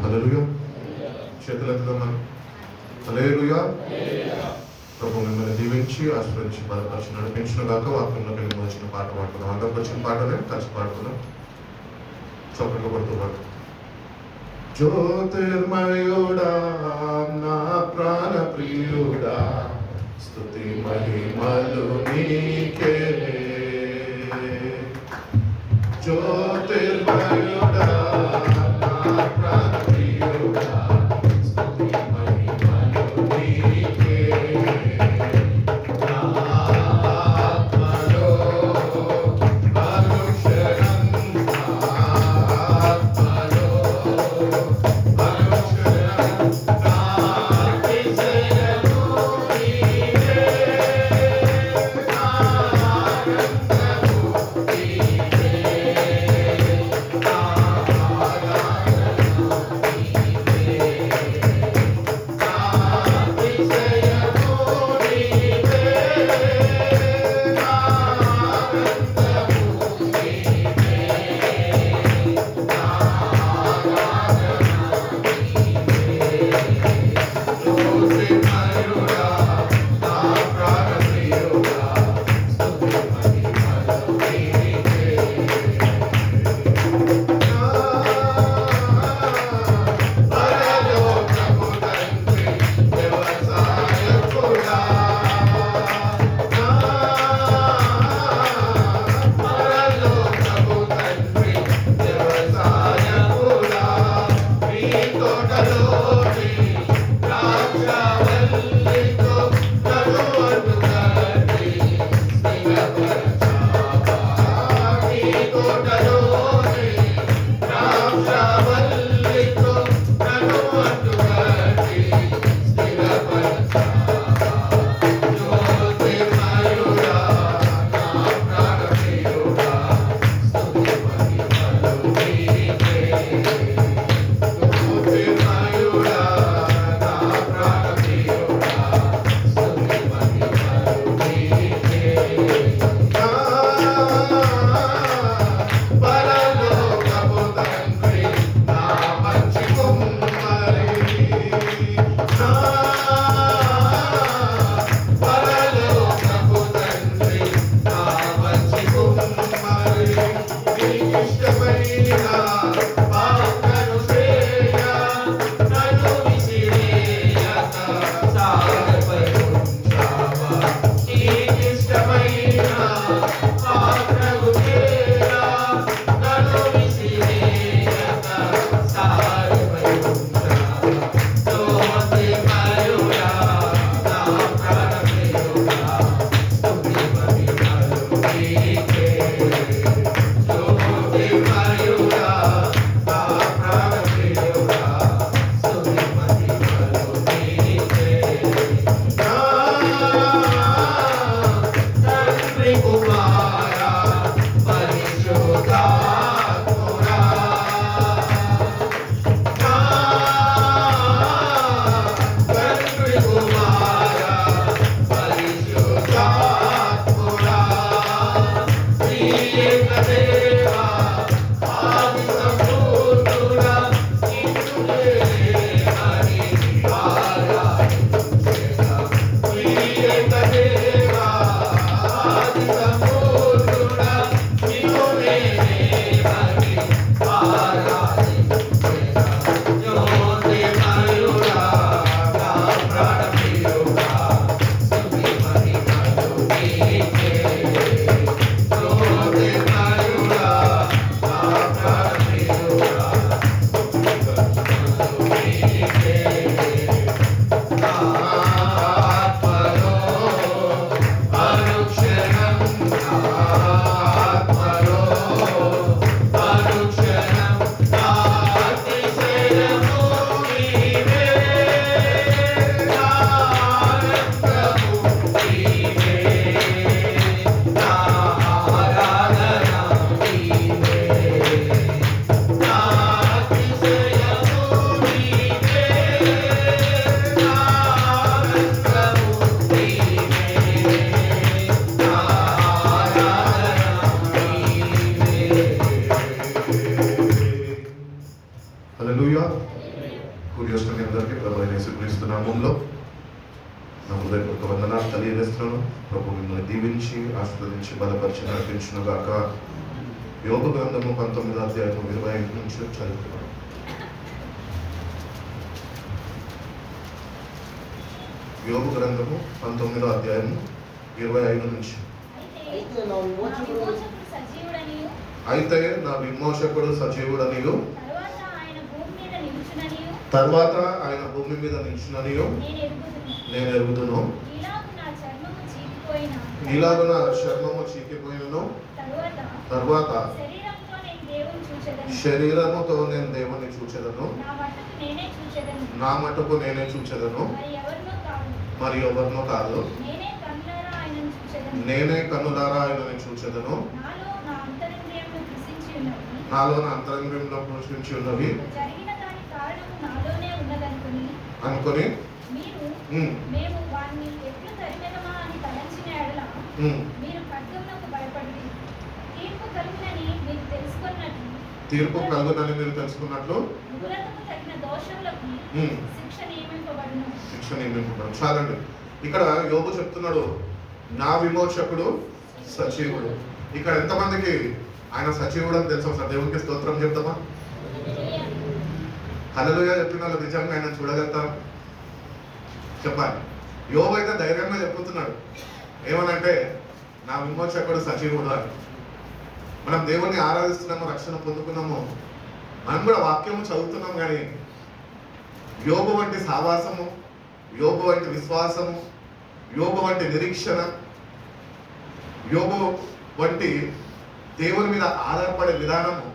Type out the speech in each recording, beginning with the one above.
హల్లెలూయా. చేతులెత్తుదాం. హల్లెలూయా. ప్రభు మిమ్మల్ని దీవించి ఆశ్రయించి బలపరిచి నడిపించిన గాక. వాక్యంలోకి వెళ్ళి వచ్చిన పాట పాడుతున్నాం. అందరికి వచ్చిన పాటనే కలిసి పాడుతున్నాం. చప్పట్లు కొడుతున్నాడు. జ్యోతిర్మయుడా నా ప్రాణ ప్రియుడా, స్తుతి మహిమలు నీకే. జ్యోతిర్మయుడా నా ప్రాణ ప్రియుడా, స్తుతి మహిమలు నీకే. నా ఆత్మలో అనుక్షణం, ఆత్మలో అనుక్షణం నా అతిశయము నీవే. నా ఆనందము నీవే. నా ఆరాధన నీవే. నా అతిశయము నీవే. నా ఆనందము నీవే. నా జ్యోతిర్మయుడా నా ప్రాణ ప్రియుడా, స్తుతి మహిమలు నీకే. పరలోకపు తండ్రి వ్యవసాయకుడా, పరలోకపు తండ్రి వ్యవసాయకుడా, నీ తోటలోని ద్రాక్షవల్లితో నడువను కట్టి స్థిరపరచావా. నీ తోటలోని ద్రాక్షవల్లితో నడువను కట్టి స్థిరపరచావా. జ్యోతిర్మయుడా నా ప్రాణ ప్రియుడా, స్తుతి మహిమలు నీకే. జ్యోతిర్మయుడా కూడి వస్తున్న మీ అందరికీ ప్రభు అయిన యేసుక్రీస్తు నామములో నా హృదయపూర్వక వందనాలు తెలియజేస్తున్నాను. ప్రభు మిమ్మల్ని దీవించి ఆశీర్వదించి బలపరిచి నడిపించును గాక. యోబు గ్రంథము 19వ అధ్యాయము 25 నుంచి చదువుతున్నాను. యోబు గ్రంథము 19వ అధ్యాయము 25 నుంచి. అయితే నా విమోచకుడు సజీవుడనియు తర్వాత ఆయన భూమి మీద నిలిచిననియు నేను ఎరుగుదును. ఇలాగు నా చర్మము చీకిపోయినను తర్వాత శరీరముతో నేను దేవుని చూచెదను. నా మటుకు నేనే చూచెదను, మరి ఎవరినో కాదు. నేనే కన్నులారా ఆయనని చూచెదను. నాలో నా అంతరంగంలో కృషించి ఉన్నవి అనుకొని తీర్పు కలుగునని మీరు తెలుసుకున్నట్లు శిక్ష నియమింపబడు. చాలండి. ఇక్కడ యోబు చెప్తున్నాడు, నా విమోచకుడు సజీవుడు. ఇక్కడ ఎంతమందికి ఆయన సజీవుడు అని తెలుసు? సార్ దేవునికి స్తోత్రం చెప్తామా? హల్లెలూయా చెప్పిన వాళ్ళు నిజంగా ఆయన చూడగలుగుతాం చెప్పాలి. యోబు అయితే ధైర్యంగా చెప్పుతున్నాడు. ఏమనంటే నా విమోచకుడు సజీవుడు అని. మనం దేవుణ్ణి ఆరాధిస్తున్నాము, రక్షణ పొందుకున్నాము, మనం కూడా వాక్యము చదువుతున్నాం. కానీ యోబు వంటి సావాసము, యోబు వంటి విశ్వాసము, యోబు వంటి నిరీక్షణ, యోబు వంటి దేవుని మీద ఆధారపడే విధానము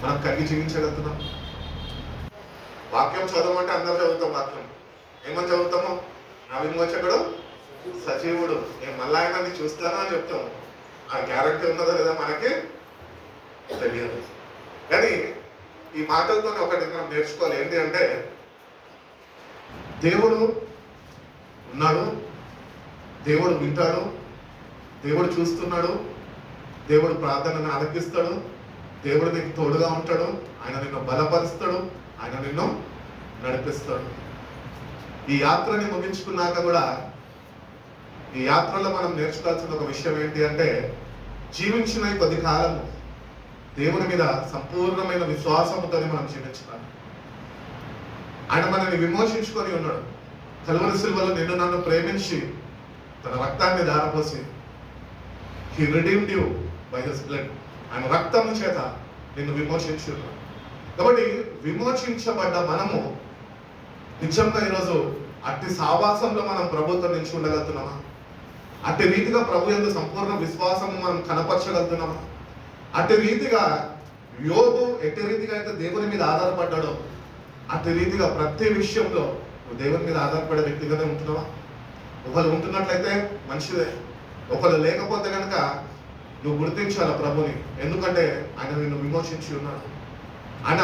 మనం కలిగి జీవించగలుగుతున్నాం. వాక్యం చదవమంటే అందరూ చదువుతాం. వాక్యం ఏమని చదువుతాము? నా విమోచకుడు సజీవుడు. నేను మళ్ళా ఆయన చూస్తాను అని చెప్తాము. ఆ గ్యారంటీ ఉన్నదో లేదా మనకి తెలియదు. కానీ ఈ మాటలతో ఒకటి మనం నేర్చుకోవాలి. ఏంటి అంటే దేవుడు ఉన్నాడు, దేవుడు వింటాడు, దేవుడు చూస్తున్నాడు, దేవుడు ప్రార్థనను ఆలకిస్తాడు, దేవుడు నీకు తోడుగా ఉంటాడు, ఆయన నిన్ను బలపరుస్తాడు, ఆయన నిన్ను నడిపిస్తాడు. ఈ యాత్రని ముగించుకున్నాక కూడా ఈ యాత్రలో మనం నేర్చుకోవాల్సిన ఒక విషయం ఏంటి అంటే జీవించిన కొద్ది కాలము దేవుని మీద సంపూర్ణమైన విశ్వాసంతో మనం జీవించాలి. ఆయన మనల్ని విమోచించుకొని ఉన్నాడు. కల్వరి సిలువలో నిన్ను నన్ను ప్రేమించి తన రక్తాన్ని ధారపోసి he redeemed you by his blood. ఆయన రక్తము చేత నిన్ను విమోచించి ఉన్నాడు. కాబట్టి విమోచించబడ్డ మనము నిజంగా ఈరోజు అట్టి సావాసంలో మనం ప్రభుత్వం నుంచి ఉండగలుగుతున్నామా? అట్టి రీతిగా ప్రభు యందు సంపూర్ణ విశ్వాసము మనం కనపరచగలుగుతున్నామా? అట్టి రీతిగా యోబు ఎట్టి రీతిగా అయితే దేవుని మీద ఆధారపడ్డాడో అట్టి రీతిగా ప్రతి విషయంలో నువ్వు దేవుని మీద ఆధారపడే వ్యక్తిగానే ఉంటున్నావా? ఒకళ్ళు ఉంటున్నట్లయితే మంచిదే, ఒకళ్ళు లేకపోతే కనుక నువ్వు గుర్తించాల ప్రభుని. ఎందుకంటే ఆయన నిన్ను విమోచించి ఉన్నాడు. ఆయన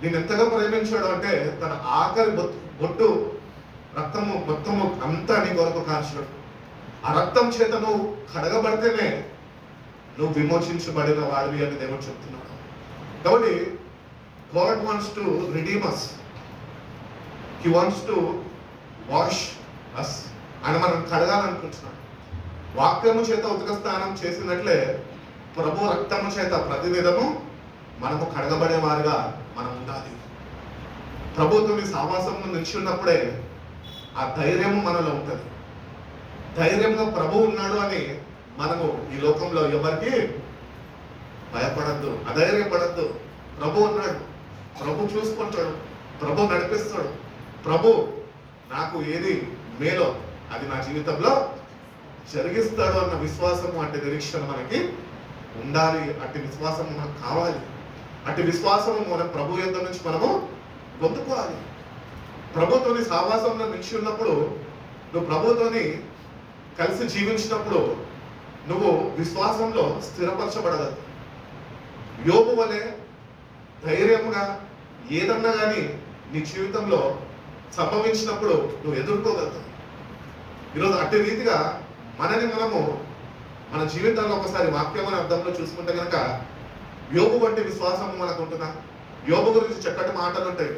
నేను ఎంతగా ప్రేమించాడు అంటే తన ఆఖరి బొట్టు రక్తము మొత్తము అంతా నీ కొరకు కాల్చాడు. ఆ రక్తం చేత నువ్వు కడగబడితేనే నువ్వు విమోచించబడిన వాడివి అని దేవుడు చెప్తున్నాడు. కాబట్టి God wants to redeem us. He wants to wash us. ఆయన మనం కడగాలనుకుంటున్నాడు. వాక్యము చేత ఉతక స్నానం చేసినట్లే ప్రభు రక్తము చేత ప్రతిదినము మనము కడగబడే వారుగా మనం ఉండాలి. ప్రభుత్వం సావాసం నుంచి ఉన్నప్పుడే ఆ ధైర్యము మనలో ఉంటుంది. ధైర్యంగా ప్రభు ఉన్నాడు అని మనము ఈ లోకంలో ఎవరికి భయపడద్దు, అధైర్యపడద్దు. ప్రభు ఉన్నాడు, ప్రభు చూసుకుంటాడు, ప్రభు నడిపిస్తాడు, ప్రభు నాకు ఏది మేలో అది నా జీవితంలో జరిగిస్తాడు అన్న విశ్వాసము, అట్టి నిరీక్షణ మనకి ఉండాలి. అట్టి విశ్వాసం మనకు కావాలి. అట్టి విశ్వాసము మన ప్రభు యొద్ద నుంచి మనము పొందుకోవాలి. ప్రభుతోని సావాసంలో నిలిచి ఉన్నప్పుడు, నువ్వు ప్రభుతోని కలిసి జీవించినప్పుడు నువ్వు విశ్వాసంలో స్థిరపరచబడగలవు. యోబు వలె ధైర్యంగా ఏదన్నా కానీ నీ జీవితంలో సంభవించినప్పుడు నువ్వు ఎదుర్కోగలుగుతావు. ఈరోజు అట్టి రీతిగా మనని మనము మన జీవితంలో ఒకసారి వాక్యం అనే అర్థంలో చూసుకుంటే కనుక యోబు వంటి విశ్వాసం మనకు ఉంటుందా? యోబు గురించి చక్కటి మాటలు ఉంటాయి.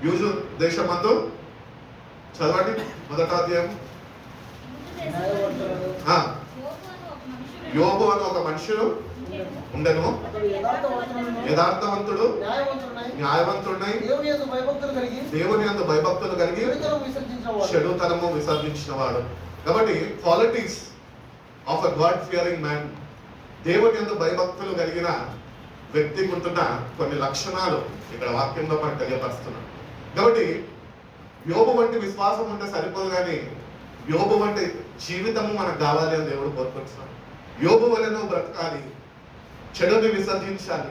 యూజు దేశమందు చదవండి మొదట అధ్యాయం. యోబు అని ఒక మనుషుడు ఉండెను, యథార్థవంతుడు, న్యాయవంతుడై, దేవుని యందు భయభక్తులు కలిగి, చెడుతనము విసర్జించిన వాడు. కాబట్టి qualities of a God Fearing man, దేవుని యందు భయభక్తులు కలిగిన వ్యక్తికి ఉంటున్న కొన్ని లక్షణాలు ఇక్కడ వాక్యంలో మనకు తెలియపరుస్తున్నాం. కాబట్టి యోబు వంటి విశ్వాసం ఉంటే సరిపోదు, కానీ యోబు వంటి జీవితము మనకు కావాలి అని దేవుడు కోరుకుంటున్నాడు. యోబు వలె నువ్వు బ్రతకాలి, చెడుని విసర్జించాలి.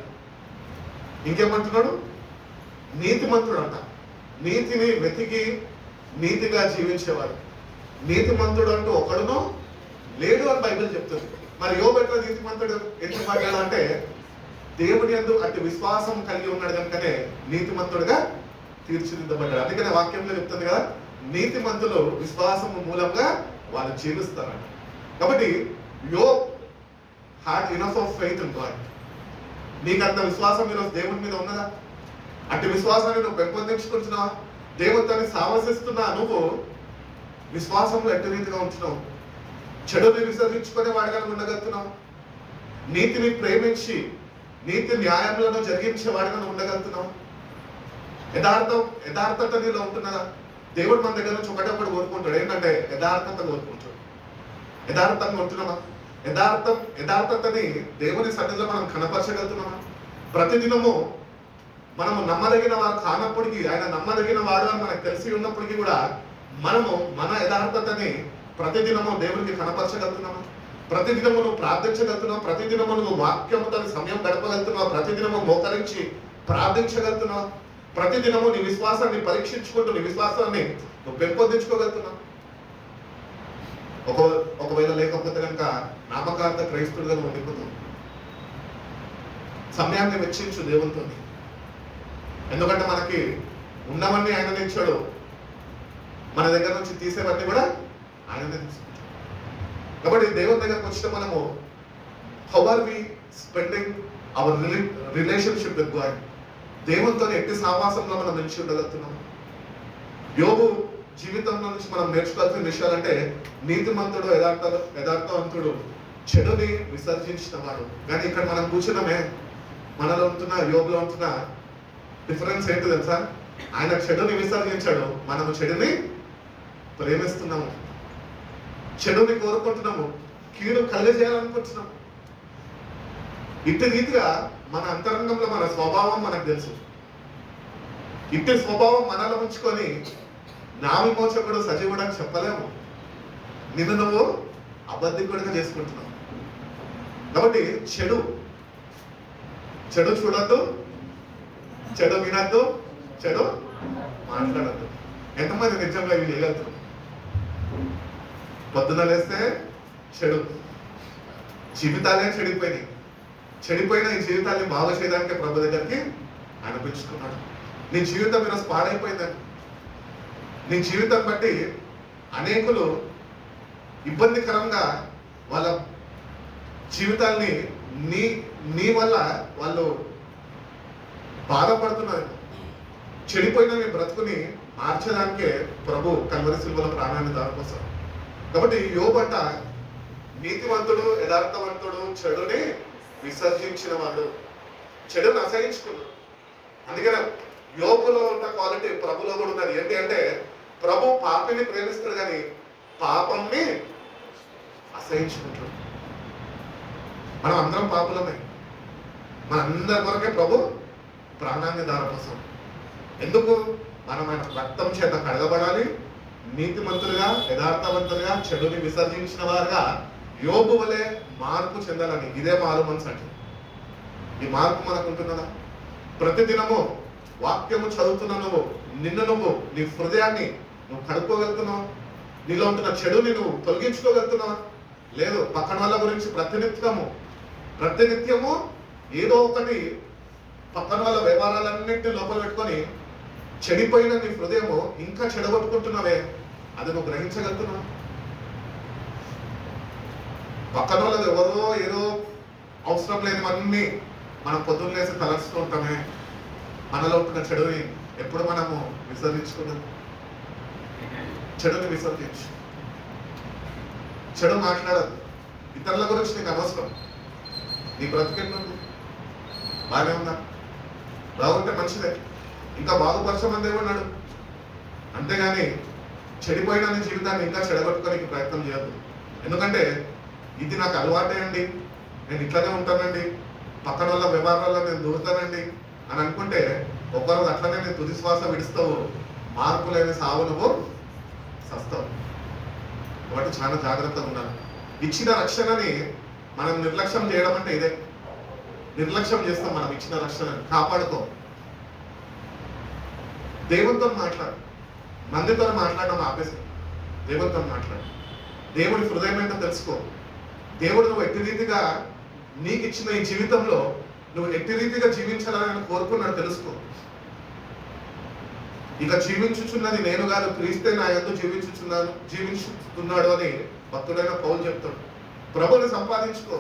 ఇంకేమంటున్నాడు? నీతిమంతుడు అంట. నీతిని వెతికి నీతిగా జీవించేవాడు. నీతిమంతుడు అంటూ ఒకడునో లేడు అని బైబిల్ చెప్తుంది. మరి యోబు ఎట్లా నీతిమంతుడు ఎందుకు మాట్లాడు అంటే, దేవుని యందు అట్టి విశ్వాసం కలిగి ఉన్నాడు కనుకనే నీతిమంతుడుగా తీర్చిదిద్దబడ్డాడు. అందుకనే వాక్యంలో చెప్తుంది కదా, నీతిమంతులు విశ్వాసము మూలంగా వాళ్ళు జీవిస్తారంట. కాబట్టి Job had enough of faith in God. నీకు అంత విశ్వాసం ఈరోజు దేవుని మీద ఉన్నదా? అట్టి విశ్వాసాన్ని నువ్వు పెంపొందించుకుంటున్నావా? దేవుడిని సావసిస్తున్నా నువ్వు విశ్వాసంలో ఎట్టి రీతిగా ఉంటున్నావు? చెడుని విసర్జించుకునే వాడిగా ఉండగలుగుతున్నావు? నీతిని ప్రేమించి నీతి న్యాయములను జరిగించే వాడిగా ఉండగలుగుతున్నావు? యథార్థత నీలో ఉంటున్నదా? దేవుడు మన దగ్గర నుంచి ఒకటి కోరుకుంటాడు, ఏంటంటే యథార్థత కోరుకుంటాడు. యథార్థంగా ఉంటున్నామా? యథార్థతని దేవుని సన్నిధిలో మనం కనపరచగలుగుతున్నామా? ప్రతిదినము మనము నమ్మదగిన వారు కానప్పటికీ, ఆయన నమ్మదగిన వాడు అని మనకు తెలిసి ఉన్నప్పటికీ కూడా మనము మన యథార్థతని ప్రతిదినము దేవునికి కనపరచగలుగుతున్నామా? ప్రతిదినము నువ్వు ప్రార్థించగలుగుతున్నావు? ప్రతిదినము నువ్వు వాక్యముతో సమయం గడపగలుగుతున్నావు? ప్రతిదినము మోకరించి ప్రార్థించగలుగుతున్నావు? ప్రతిదినము నీ విశ్వాసాన్ని పరీక్షించుకుంటూ నీ విశ్వాసాన్ని నువ్వు పెంపొందించుకోగలుగుతున్నావు? ఒకవేళ లేకపోతే కనుక నామకార్థ క్రైస్తుడుగా నువ్వు ఉండిపోతావు. సమయాన్ని వెచ్చించు దేవునితో. ఎందుకంటే మనకి ఉన్నవన్నీ ఆయన ఇచ్చాడు, మన దగ్గర నుంచి తీసేవన్నీ కూడా ఆయననే తీసుకుంటాడు. కాబట్టి దేవుని దగ్గరకు వచ్చిన మనము how are we spending our relationship with God? దేవునితో ఎట్టి సావాసంలో మనం నిలిచి ఉండగలుగుతున్నాం? యోబు జీవితంలో నుంచి మనం నేర్చుకోవాల్సిన విషయాలంటే, నీతిమంతుడు, యథార్థవంతుడు, చెడుని విసర్జించిన వాడు. కానీ ఇక్కడ మనం కూర్చున్నామే, మనలో ఉంటున్న యోబులో ఉంటున్న డిఫరెన్స్ ఏంటి తెలుసా? ఆయన చెడుని విసర్జించాడు, మనము చెడుని ప్రేమిస్తున్నాము, చెడుని కోరుకుంటున్నాము, కీడు కలుగజేయాలనుకుంటున్నాము. ఇట్టి రీతిగా మన అంతరంగంలో మన స్వభావం మనకు తెలుసు. ఇట్టి స్వభావం మనలో ఉంచుకొని నా విమోచకుడు సజీవుడు అని చెప్పలేము. నిన్ను నువ్వు అబద్ధికుడిగా చేసుకుంటున్నావు. కాబట్టి చెడు చూడద్దు, చెడు వినద్దు, చెడు మాట్లాడద్దు. ఎంతమంది నిజంగా ఇవి చేయగలుగుతారు? పొద్దున లేస్తే చెడు, జీవితాలే చెడిపోయిన ఈ జీవితాన్ని బాగా చేయడానికి ప్రభు దగ్గరికి అనిపించుకున్నాడు. నీ జీవితం ఈరోజు పాడైపోయిందని, నీ జీవితం బట్టి అనేకులు ఇబ్బందికరంగా వాళ్ళ జీవితాల్ని నీ వల్ల వాళ్ళు బాధపడుతున్నారు. చెడిపోయిన నీ బ్రతుకుని మార్చడానికే ప్రభు కల్వరి సిలువలో ప్రాణాన్ని దారిపోస్తాడు. కాబట్టి యోబు అంట నీతివంతుడు, యథార్థవంతుడు, చెడుని విసర్జించిన వాడు, చెడుని అసహించుకున్నాడు. అందుకనే యోబులో ఉన్న క్వాలిటీ ప్రభులో కూడా ఉన్నది. ఏంటి అంటే, ప్రభు పాపిని ప్రేమిస్తాడు కానీ పాపంని అసహించుకుంటాడు. మనం అందరం పాపులమే. మన అందరి కొరకే ప్రభు ప్రాణాన్ని దారపోసాం. ఎందుకు? మనం ఆయన రక్తం చేత కడగబడాలి, నీతిమంతులుగా, యథార్థవంతులుగా, చెడుని విసర్జించిన వారుగా యోబు వలె మార్పు చెందాలని. ఇదే మారు మనసు అంటే. ఈ మార్పు మనకు ఉంటున్నదా? ప్రతిదినము వాక్యము చదువుతున్న నువ్వు నువ్వు నీ హృదయాన్ని నువ్వు కడుక్కోగలుగుతున్నావు? నీలో ఉంటున్న చెడుని నువ్వు తొలగించుకోగలుగుతున్నావా? లేదు. పక్కన వాళ్ళ గురించి ప్రతినిత్యము ఏదో ఒకటి పక్కన వాళ్ళ వ్యవహారాలన్నింటినీ లోపల పెట్టుకొని చెడిపోయిన నీ హృదయము ఇంకా చెడగొట్టుకుంటున్నావే, అది నువ్వు గ్రహించగలుగుతున్నావు? పక్కన వాళ్ళది ఏదో అవసరం లేనివన్నీ మనం పొద్దున్న లేసి తలస్తూ ఉంటామే. మనలో ఉంటున్న చెడుని ఎప్పుడు మనము విసర్జించుకున్నాం? చెడుని విసర్జించు. చెడు మాట్లాడదు. ఇతరుల గురించి నీకు అనవసరం. నీ బ్రతికెట్లుంది? బాగానే ఉందా? బాగుంటే మంచిదే, ఇంకా బాగుపరచమని దేవుడు. అంతేగాని చెడిపోయిన నీ జీవితాన్ని ఇంకా చెడగొట్టుకోనికి ప్రయత్నం చేయద్దు. ఎందుకంటే ఇది నాకు అలవాటే అండి, నేను ఇట్లానే ఉంటానండి, పక్కన వాళ్ళ వ్యవహారాల్లో నేను దూరుతానండి అని అనుకుంటే ఒక్కరోజు అట్లనే నేను తుది శ్వాస విడుస్తావు, మార్పు లేని సావు నువ్వు సస్తావు. కాబట్టి చాలా జాగ్రత్తగా ఉండాలి. ఇచ్చిన రక్షణని మనం నిర్లక్ష్యం చేయడం అంటే ఇదే. నిర్లక్ష్యం చేస్తాం మనం ఇచ్చిన రక్షణని. కాపాడుకో. దేవునితో మాట్లాడు. మందితో మాట్లాడడం ఆపేసి దేవునితో మాట్లాడు. దేవుడి హృదయం ఏంటో తెలుసుకో. దేవుడు నువ్వు ఎట్టి రీతిగా నీకు ఇచ్చిన ఈ జీవితంలో నువ్వు ఎట్టి రీతిగా జీవించాలని కోరుకున్నాడు తెలుసుకో. ఇక జీవించుచున్నది నేను కాదు, క్రీస్తే నా యందు జీవించుతున్నాడు అని భక్తుడైన పౌలు చెప్తాడు. ప్రభుని సంపాదించుకో.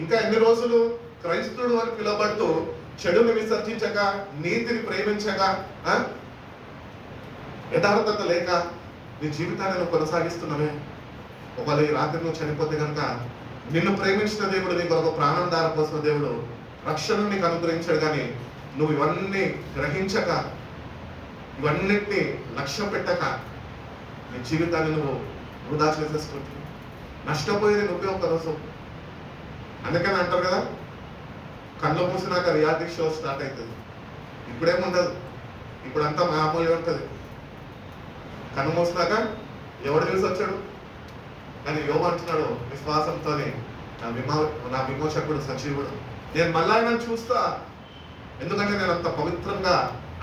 ఇంకా ఎన్ని రోజులు క్రైస్తుడు అని పిలువబడుతూ చెడుని విసర్జించక, నీతిని ప్రేమించక, యథార్థత లేక నీ జీవితాన్ని నువ్వు కొనసాగిస్తున్నావే? ఒకవేళ ఈ రాత్రి నువ్వు చనిపోతే కనుక నిన్ను ప్రేమించిన దేవుడు, నీకు ఒక ప్రాణం దారపోసిన దేవుడు రక్షణ నీకు అనుగ్రహించాడు. కానీ నువ్వు ఇవన్నీ గ్రహించక, ఇవన్నిటిని లక్ష్యం పెట్టక నీ జీవితాన్ని నువ్వు వృధా చేసేసుకుంటున్నావు. నష్టపోయేది నువ్వే ఒకరోజు. అందుకని అంటారు కదా, కళ్ళు మూసినాక రియాలిటీ షో స్టార్ట్ అవుతుంది. ఇప్పుడేముండదు, ఇప్పుడంతా మామూలుగా ఉంటుంది. కన్ను మూసినాక ఎవడు తెలిసి వచ్చాడు? కానీ యోబు అంటున్నాడు విశ్వాసంతో, నా విమోచకుడు సజీవుడు, నేను మళ్ళా నన్ను చూస్తా. ఎందుకంటే నేను అంత పవిత్రంగా,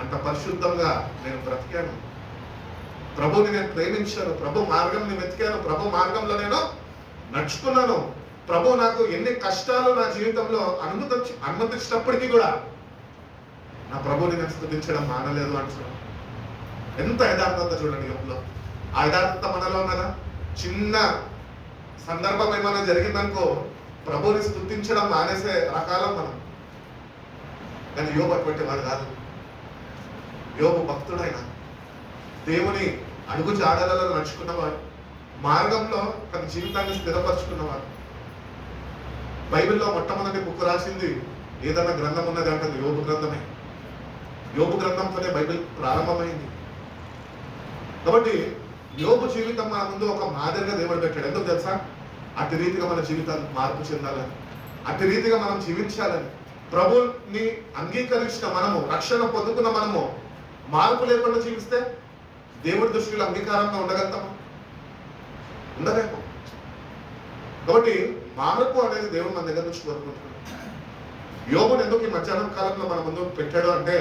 అంత పరిశుద్ధంగా నేను బ్రతికాను. ప్రభుని నేను ప్రేమించాను, ప్రభు మార్గం నేను వెతికాను, ప్రభు మార్గంలో నేను నడుచుకున్నాను. ప్రభు నాకు ఎన్ని కష్టాలు నా జీవితంలో అనుమతించినప్పటికీ కూడా నా ప్రభుని నేను స్తుతించడం మానలేదు అంటున్నాను. ఎంత యథార్థత చూడండి యోబులో. ఆ యథార్థత మనలో ఉన్నదా? చిన్న సందర్భం ఏమైనా జరిగిందనుకో ప్రభుని స్తుతించడం మానేసే రకాలం మనం. కానీ యోబు అటువంటి వాడు కాదు. యోబు భక్తుడైన, దేవుని అడుగు జాడలలో నడుచుకున్నవాడు, మార్గంలో తన జీవితాన్ని స్థిరపరచుకున్నవాడు. బైబిల్లో మొట్టమొదటి బుక్ రాసింది ఏదన్నా గ్రంథం ఉన్నది అంటే యోబు గ్రంథమే. యోబు గ్రంథంతోనే బైబిల్ ప్రారంభమైంది. కాబట్టి యోబు జీవితం మన ముందు ఒక మాదిరిగా దేవుడు పెట్టాడు. ఎందుకు తెలుసా? అట్టి రీతిగా మన జీవితాలు మార్పు చెందాలని, అట్టి రీతిగా మనం జీవించాలని. ప్రభుని అంగీకరించిన మనము, రక్షణ పొందుకున్న మనము మార్పు లేకుండా జీవిస్తే దేవుడి దృష్టిలో అంగీకారంగా ఉండగలుగుతాము? ఉండలేము. కాబట్టి మార్పు అనేది దేవుడు మన దగ్గర నుంచి కోరుకుంటున్నాడు. యోబుని ఎందుకు ఈ మధ్యాహ్నం కాలంలో మన ముందు పెట్టాడు అంటే,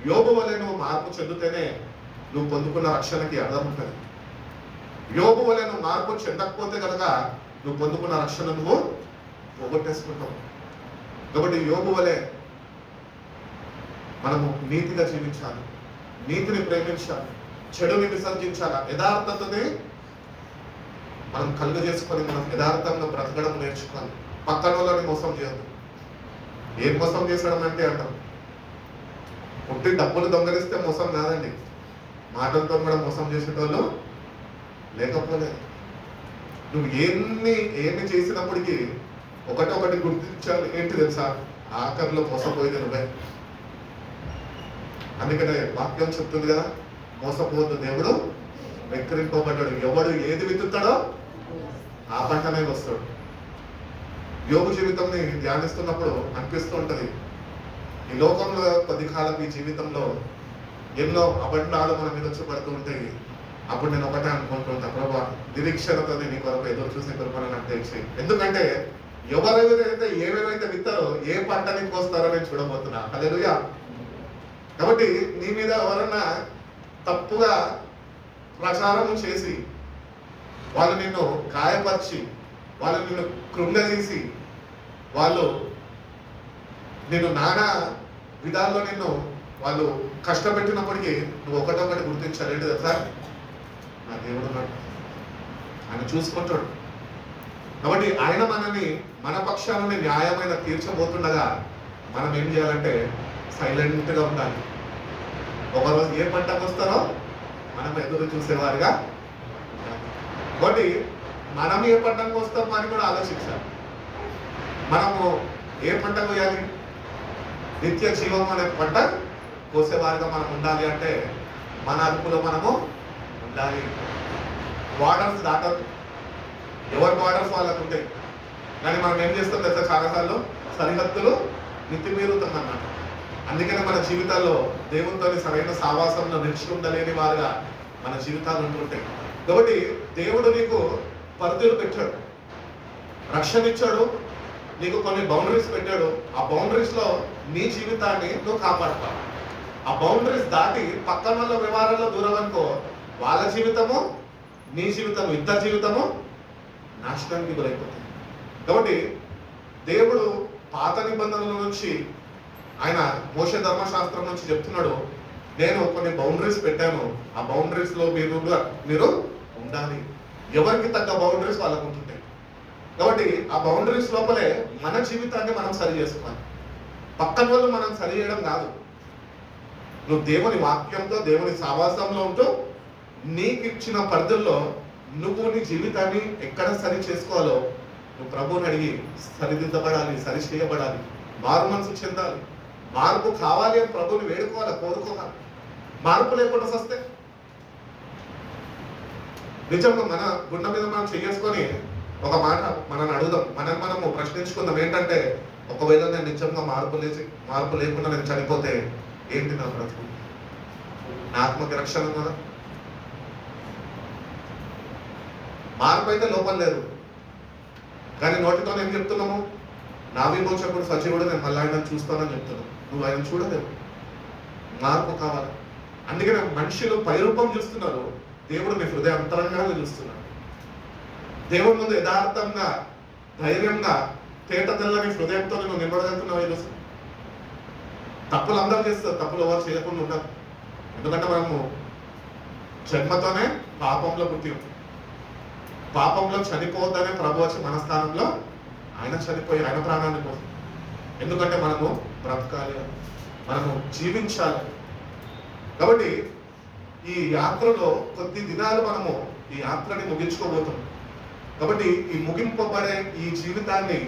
యోబు వలె నువ్వు మార్పు చెందితేనే నువ్వు పొందుకున్న రక్షణకి అర్థం ఉంటుంది. యోబు వలె నువ్వు మార్పు చెందకపోతే కనుక నువ్వు పొందుకున్న రక్షణ నువ్వు పోగొట్టేసుకుంటావు. కాబట్టి యోబు వలె మనము నీతిగా జీవించాలి, నీతిని ప్రేమించాలి, చెడుని విసర్జించాలి, యథార్థతని మనం కలుగ చేసుకొని మనం యథార్థంగా బ్రతకడం నేర్చుకోవాలి. పక్కన వాళ్ళని మోసం చేయదు. ఏం మోసం చేసడం అంటే అంటాం, పుట్టి డబ్బులు దొంగలిస్తే మోసం కాదండి, మాటలతో కూడా మోసం చేసేటోళ్ళు లేకపోలేదు. నువ్వు ఏమి చేసినప్పటికీ ఒకటి గుర్తించాలి. ఏంటి తెలుసా? ఆఖరిలో మోసపోయేది నువ్వే. అందుకనే వాక్యం చెప్తుంది కదా, మోసపోవద్దు, దేవుడు వెక్కిరింపబడ్డాడు. ఎవడు ఏది విత్తుతాడో ఆ పంటనే వస్తాడు. యోబు జీవితంని ధ్యానిస్తున్నప్పుడు అనిపిస్తూ ఉంటది, ఈ లోకంలో కొద్ది కాలం ఈ జీవితంలో ఎన్నో అబద్ధాలు మన మీద వచ్చి పడుతూ ఉంటాయి. అప్పుడు నేను ఒకటే అనుకుంటూ ఉంటాను, ప్రభా నిరీక్షణతో నీ కొరకు ఎదురు చూసే కృపను నాకు తెలిసి. ఎందుకంటే ఎవరైతే ఏమేమైతే విత్తారో ఏ పంటని కోస్తారో నేను చూడబోతున్నా. హల్లెలూయా. కాబట్టి నీ మీద ఎవరన్నా తప్పుగా ప్రచారం చేసి వాళ్ళు నిన్ను గాయపరిచి, వాళ్ళు నిన్ను కృంగదీసి, వాళ్ళు నిన్ను నానా విధాల్లో నిన్ను వాళ్ళు కష్టపెట్టినప్పటికీ నువ్వు ఒకటొకటి గుర్తించాలి. ఏంటి తెలుసా? నా దేవుడు ఉన్నాడు, ఆయన చూసుకుంటాడు. కాబట్టి ఆయన మనని, మన పక్షాలని న్యాయమైన తీర్చబోతుండగా మనం ఏం చేయాలంటే సైలెంట్గా ఉండాలి. ఒకరోజు ఏ పంటకు వస్తారో మనం ఎదురు చూసేవారుగా ఉండాలి. కాబట్టి మనం ఏ పంటకు వస్తామో అని కూడా ఆలోచించాలి. మనము ఏ పంట కోయాలి? నిత్య జీవం అనే పంట కోసేవారుగా మనం ఉండాలి. అంటే మన అదుపులో మనము ఉండాలి. బార్డర్స్ దాటదు. ఎవరి బార్డర్స్ వాళ్ళకు ఉంటాయి. కానీ మనం ఏం చేస్తాం తెలుసా, చాలాసార్లు సరిహద్దులు మితిమీరుతాం అన్నమాట. అందుకనే మన జీవితాల్లో దేవునితో సరైన సావాసంలో నిలిచి ఉండలేని వారుగా మన జీవితాలు ఉంటుంటాయి. కాబట్టి దేవుడు నీకు పరిధులు పెట్టాడు, రక్షణ ఇచ్చాడు, నీకు కొన్ని బౌండరీస్ పెట్టాడు. ఆ బౌండరీస్ లో నీ జీవితాన్ని నువ్వు కాపాడుతావు. ఆ బౌండరీస్ దాటి పక్కన వాళ్ళ వ్యవహారాల్లో దూరం అనుకో, వాళ్ళ జీవితము నీ జీవితము ఇద్దరు జీవితము నాశనానికి గురైపోతుంది. కాబట్టి దేవుడు పాత నిబంధనల నుంచి ఆయన మోషే ధర్మశాస్త్రం నుంచి చెప్తున్నాడు, నేను కొన్ని బౌండరీస్ పెట్టాను, ఆ బౌండరీస్ లో మీరు ఉండాలి. ఎవరికి తగ్గ బౌండరీస్ వాళ్ళకు ఉంటుంటాయి. కాబట్టి ఆ బౌండరీస్ లోపలే మన జీవితాన్ని మనం సరి చేసుకోవాలి. పక్కన వాళ్ళు మనం సరి చేయడం కాదు. నువ్వు దేవుని వాక్యంతో దేవుని సావాసంలో ఉంటూ నీకు ఇచ్చిన పరిధుల్లో నువ్వు నీ జీవితాన్ని ఎక్కడ సరి చేసుకోవాలో నువ్వు ప్రభువుని అడిగి సరిదిద్దబడాలి, సరి చేయబడాలి, మారు మనసు చెందాలి. మార్పు కావాలి అని ప్రభువుని వేడుకోవాలి, కోరుకోవాలి. మార్పు లేకుండా వస్తే నిజంగా మన గుండె మీద మనం చేసుకొని ఒక మాట మనల్ని అడుగుదాం, మనము ప్రశ్నించుకుందాం. ఏంటంటే, ఒకవేళ నేను నిజంగా మార్పు లేకుండా నేను చనిపోతే ఏంటి నా బ్రతుకు? నా ఆత్మకి రక్షణ ఉన్నదా? మార్పు అయితే లోపం లేదు, కానీ నోటితో ఏం చెప్తున్నాము? నా విమోచకుడు సజీవుడు, నేను మళ్ళీ ఆయన చూస్తానని చెప్తున్నాను. నువ్వు ఆయన చూడలేవు. మార్పు కావాలి. అందుకనే మనుషులు పైరూపం చూస్తున్నారు, దేవుడు నీ హృదయ అంతరంగాన్ని చూస్తున్నాడు. దేవుడి ముందు యథార్థంగా, ధైర్యంగా, తేట తెల్లని హృదయంతో నువ్వు నిలబడగలుగుతున్నావు. ఈరోజు తప్పులు అందరూ చేస్తారు, తప్పులు ఎవరు చేయకుండా ఉంటారు. ఎందుకంటే మనము జన్మతోనే పాపంలో పుట్టినాం. పాపంలో చనిపోవద్దనే ప్రభు వచ్చి మన స్థానంలో ఆయన చనిపోయి ఆయన ప్రాణాన్ని కోసం. ఎందుకంటే మనము బ్రతకాలి, మనము జీవించాలి. కాబట్టి ఈ యాత్రలో కొద్ది దినాలు మనము ఈ యాత్రని ముగించుకోబోతున్నాం. కాబట్టి ఈ ముగింపబడే ఈ జీవితాన్ని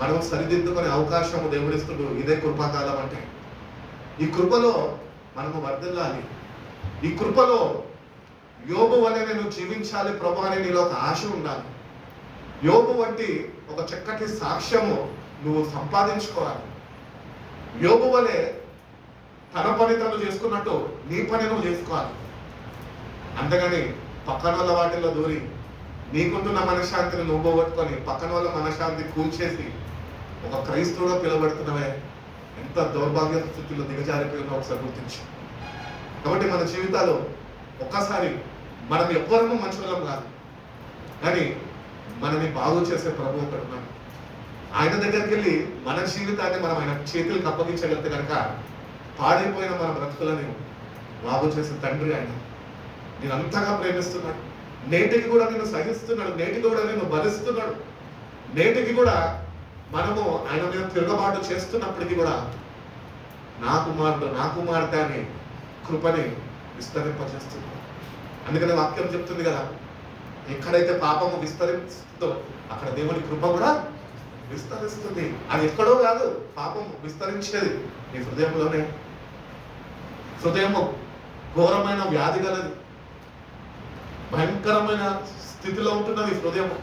మనం సరిదిద్దుకునే అవకాశం దేవుడిస్తుడు. ఇదే కృపాకాలం అంటే. ఈ కృపలో మనము వర్ధిల్లాలి. ఈ కృపలో యోబు వలె నేను జీవించాలి ప్రభు అని నీలో ఒక ఆశ ఉండాలి. యోబు వంటి ఒక చక్కటి సాక్ష్యము నువ్వు సంపాదించుకోవాలి. యోబు వలె తన పని తను చేసుకున్నట్టు నీ పని నువ్వు చేసుకోవాలి. అంతేగాని పక్కన వాళ్ళ వాటిల్లో దూరి నీకుంటున్న మనశ్శాంతిని నువ్వు పోగొట్టుకొని పక్కన వాళ్ళ మనశ్శాంతి కూల్చేసి ఒక క్రైస్తవుగా పిలువబడుతున్నవే, ఎంత దౌర్భాగ్య స్థితిలో దిగజారిపోయినా ఒకసారి గుర్తించు. కాబట్టి మన జీవితాలు ఒక్కసారి మనం ఎవ్వరము మంచివాళ్ళం కాదు, కానీ మనని బాగు చేసే ప్రభు ఒకడు ఉన్నాడు. ఆయన దగ్గరికి వెళ్ళి మన జీవితాన్ని మనం ఆయన చేతులకు అప్పగించగలిగితే కనుక పాడైపోయిన మన బ్రతుకులని బాగు చేసే తండ్రి ఆయన. నేను అంతగా ప్రేమిస్తున్నాడు. నేటికి కూడా నిన్ను సహిస్తున్నాడు, నేటికి కూడా నిన్ను భరిస్తున్నాడు. నేటికి కూడా మనము ఆయన మీద తిరుగుబాటు చేస్తున్నప్పటికీ కూడా నా కుమారుడు నా కుమార్తె అని కృపని విస్తరింపజేస్తున్నాడు. అందుకని వాక్యం చెప్తుంది కదా, ఎక్కడైతే పాపము విస్తరిస్తుందో అక్కడ దేవుని కృప కూడా విస్తరిస్తుంది. అది ఎక్కడో కాదు, పాపము విస్తరించేది నీ హృదయంలోనే. హృదయము ఘోరమైన వ్యాధి గలది, భయంకరమైన స్థితిలో ఉంటున్నది హృదయము.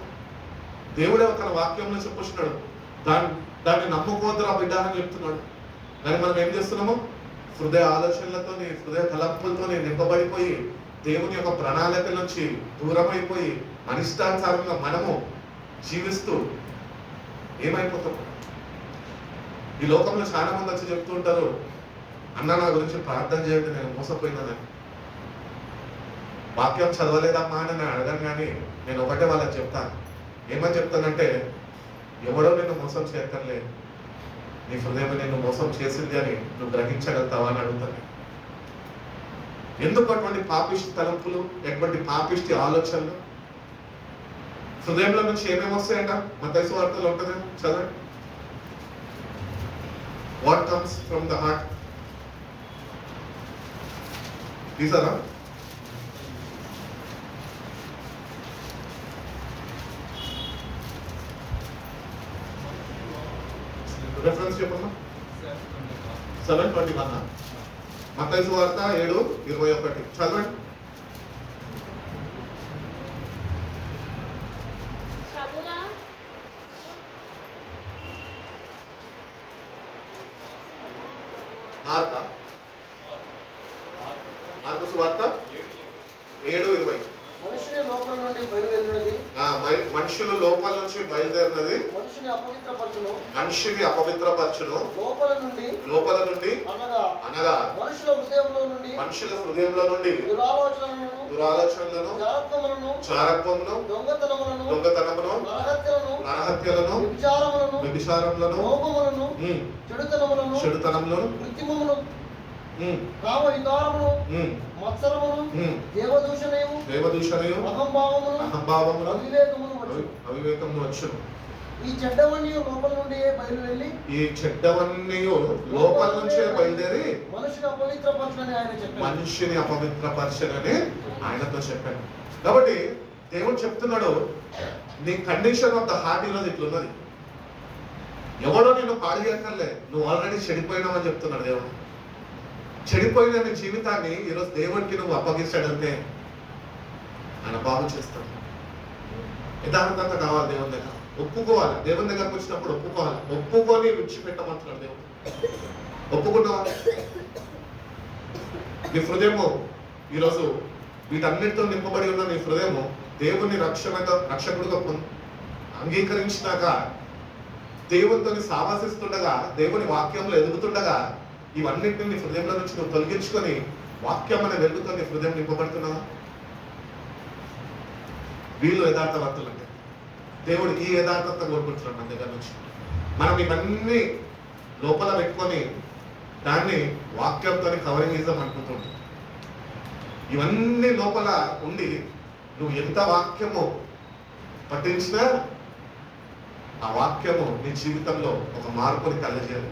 దేవుడే ఒక వాక్యంలో చెప్పొస్తున్నాడు, దాన్ని నమ్ముకోద్దురా బిడ్డ అని చెప్తున్నాడు. కానీ మనం ఏం చేస్తున్నాము? హృదయ ఆలోచనలతోని, హృదయ తలంపులతోని నింపబడిపోయి దేవుని యొక్క ప్రణాళిక నుంచి దూరమైపోయి అనిష్టానుసారంగా మనము జీవిస్తూ ఏమైపోతాం? ఈ లోకంలో చాలా మంది వచ్చి చెప్తూ ఉంటారు, అన్న నా గురించి ప్రార్థన చేయండి, నేను మోసపోయినానని. వాక్యం చదవలేదమ్మా అని నేను అడగాను, కానీ నేను ఒకటే వాళ్ళకి చెప్తాను. ఏమని చెప్తానంటే, ఎవడో నిన్ను మోసం చేయక్కర్లే, నీ హృదయం నిన్ను మోసం చేసింది అని నువ్వు గ్రహించగలుగుతావా అని అడుగుతాను. ఎందుకు అటువంటి పాపిష్టి తలంపులు, ఎటువంటి పాపిష్టి ఆలోచనలు హృదయంలో నుంచి ఏమేమి వస్తాయంట? మత్తయి వార్తలో ఉంటుంది, చదవండి. What comes from the heart తీసారా? రెఫరెన్స్ చెప్పమ్మా. 7:21. మత్తయి సువార్త 7:21 చదవండి. మార్కు సువార్త 7:20. మనుషులు లోపల నుంచి బయలుదేరినది మనిషిని అపవిత్రపరచును. లోపల నుండి అనగా మనుషుల హృదయంలో నుండి దురాలోచనలను, చారత్వమును, దొంగతనమును, నరహత్యలను, వ్యభిచారములను, చెడుతనములను, కృత్రిమమును, కామవికారమును, మత్సరమును, దేవదూషణయు, అహంభావమును, అవివేకమును వచ్చును. ఈ చెడ్డవన్నీ లోపల నుండి బయలుదేరి మనిషిని అపవిత్రపరచనని ఆయనతో చెప్పాను. కాబట్టి దేవుడు చెప్తున్నాడు, నీ కండిషన్ ఆఫ్ ద హార్ట్ ఈరోజు ఇట్లున్నది. ఎవడో నిన్ను పాడు చేయక్కర్లే, నువ్వు ఆల్రెడీ చెడిపోయినావని చెప్తున్నాడు దేవుడు. చెడిపోయిన నీ జీవితాన్ని ఈరోజు దేవుడికి నువ్వు అప్పగిస్తాడంటే ఆయన బాగు చేస్తాడు. యథార్థత కావాలి దేవుని దగ్గర, ఒప్పుకోవాలి. దేవుని దగ్గరకు వచ్చినప్పుడు ఒప్పుకొని విడిచిపెట్టమంటున్నాడు దేవుడు. ఒప్పుకున్నావా? నీ హృదయము ఈరోజు వీటన్నిటితో నింపబడి ఉన్న నీ హృదయము దేవుని రక్షకుడుగా అంగీకరించినాక, దేవునితో సావాసిస్తుండగా, దేవుని వాక్యంలో ఎదుగుతుండగా, ఇవన్నిటిని నీ హృదయంలో నుంచి నువ్వు తొలగించుకొని వాక్యం అనే వెలుగుతో నీ హృదయం నింపబడుతున్నావా? వీళ్ళు యథార్థవంతులు అంటే దేవుడు ఈ యథార్థత కోరుకుంటున్నాడు మన దగ్గర నుంచి. మనం ఇవన్నీ లోపల పెట్టుకొని దాన్ని వాక్యంతో కవరింగిజం అనుకుంటుంటాం. ఇవన్నీ లోపల ఉండి నువ్వు ఎంత వాక్యము పఠించినా ఆ వాక్యము నీ జీవితంలో ఒక మార్పుని కలగజేయాలి.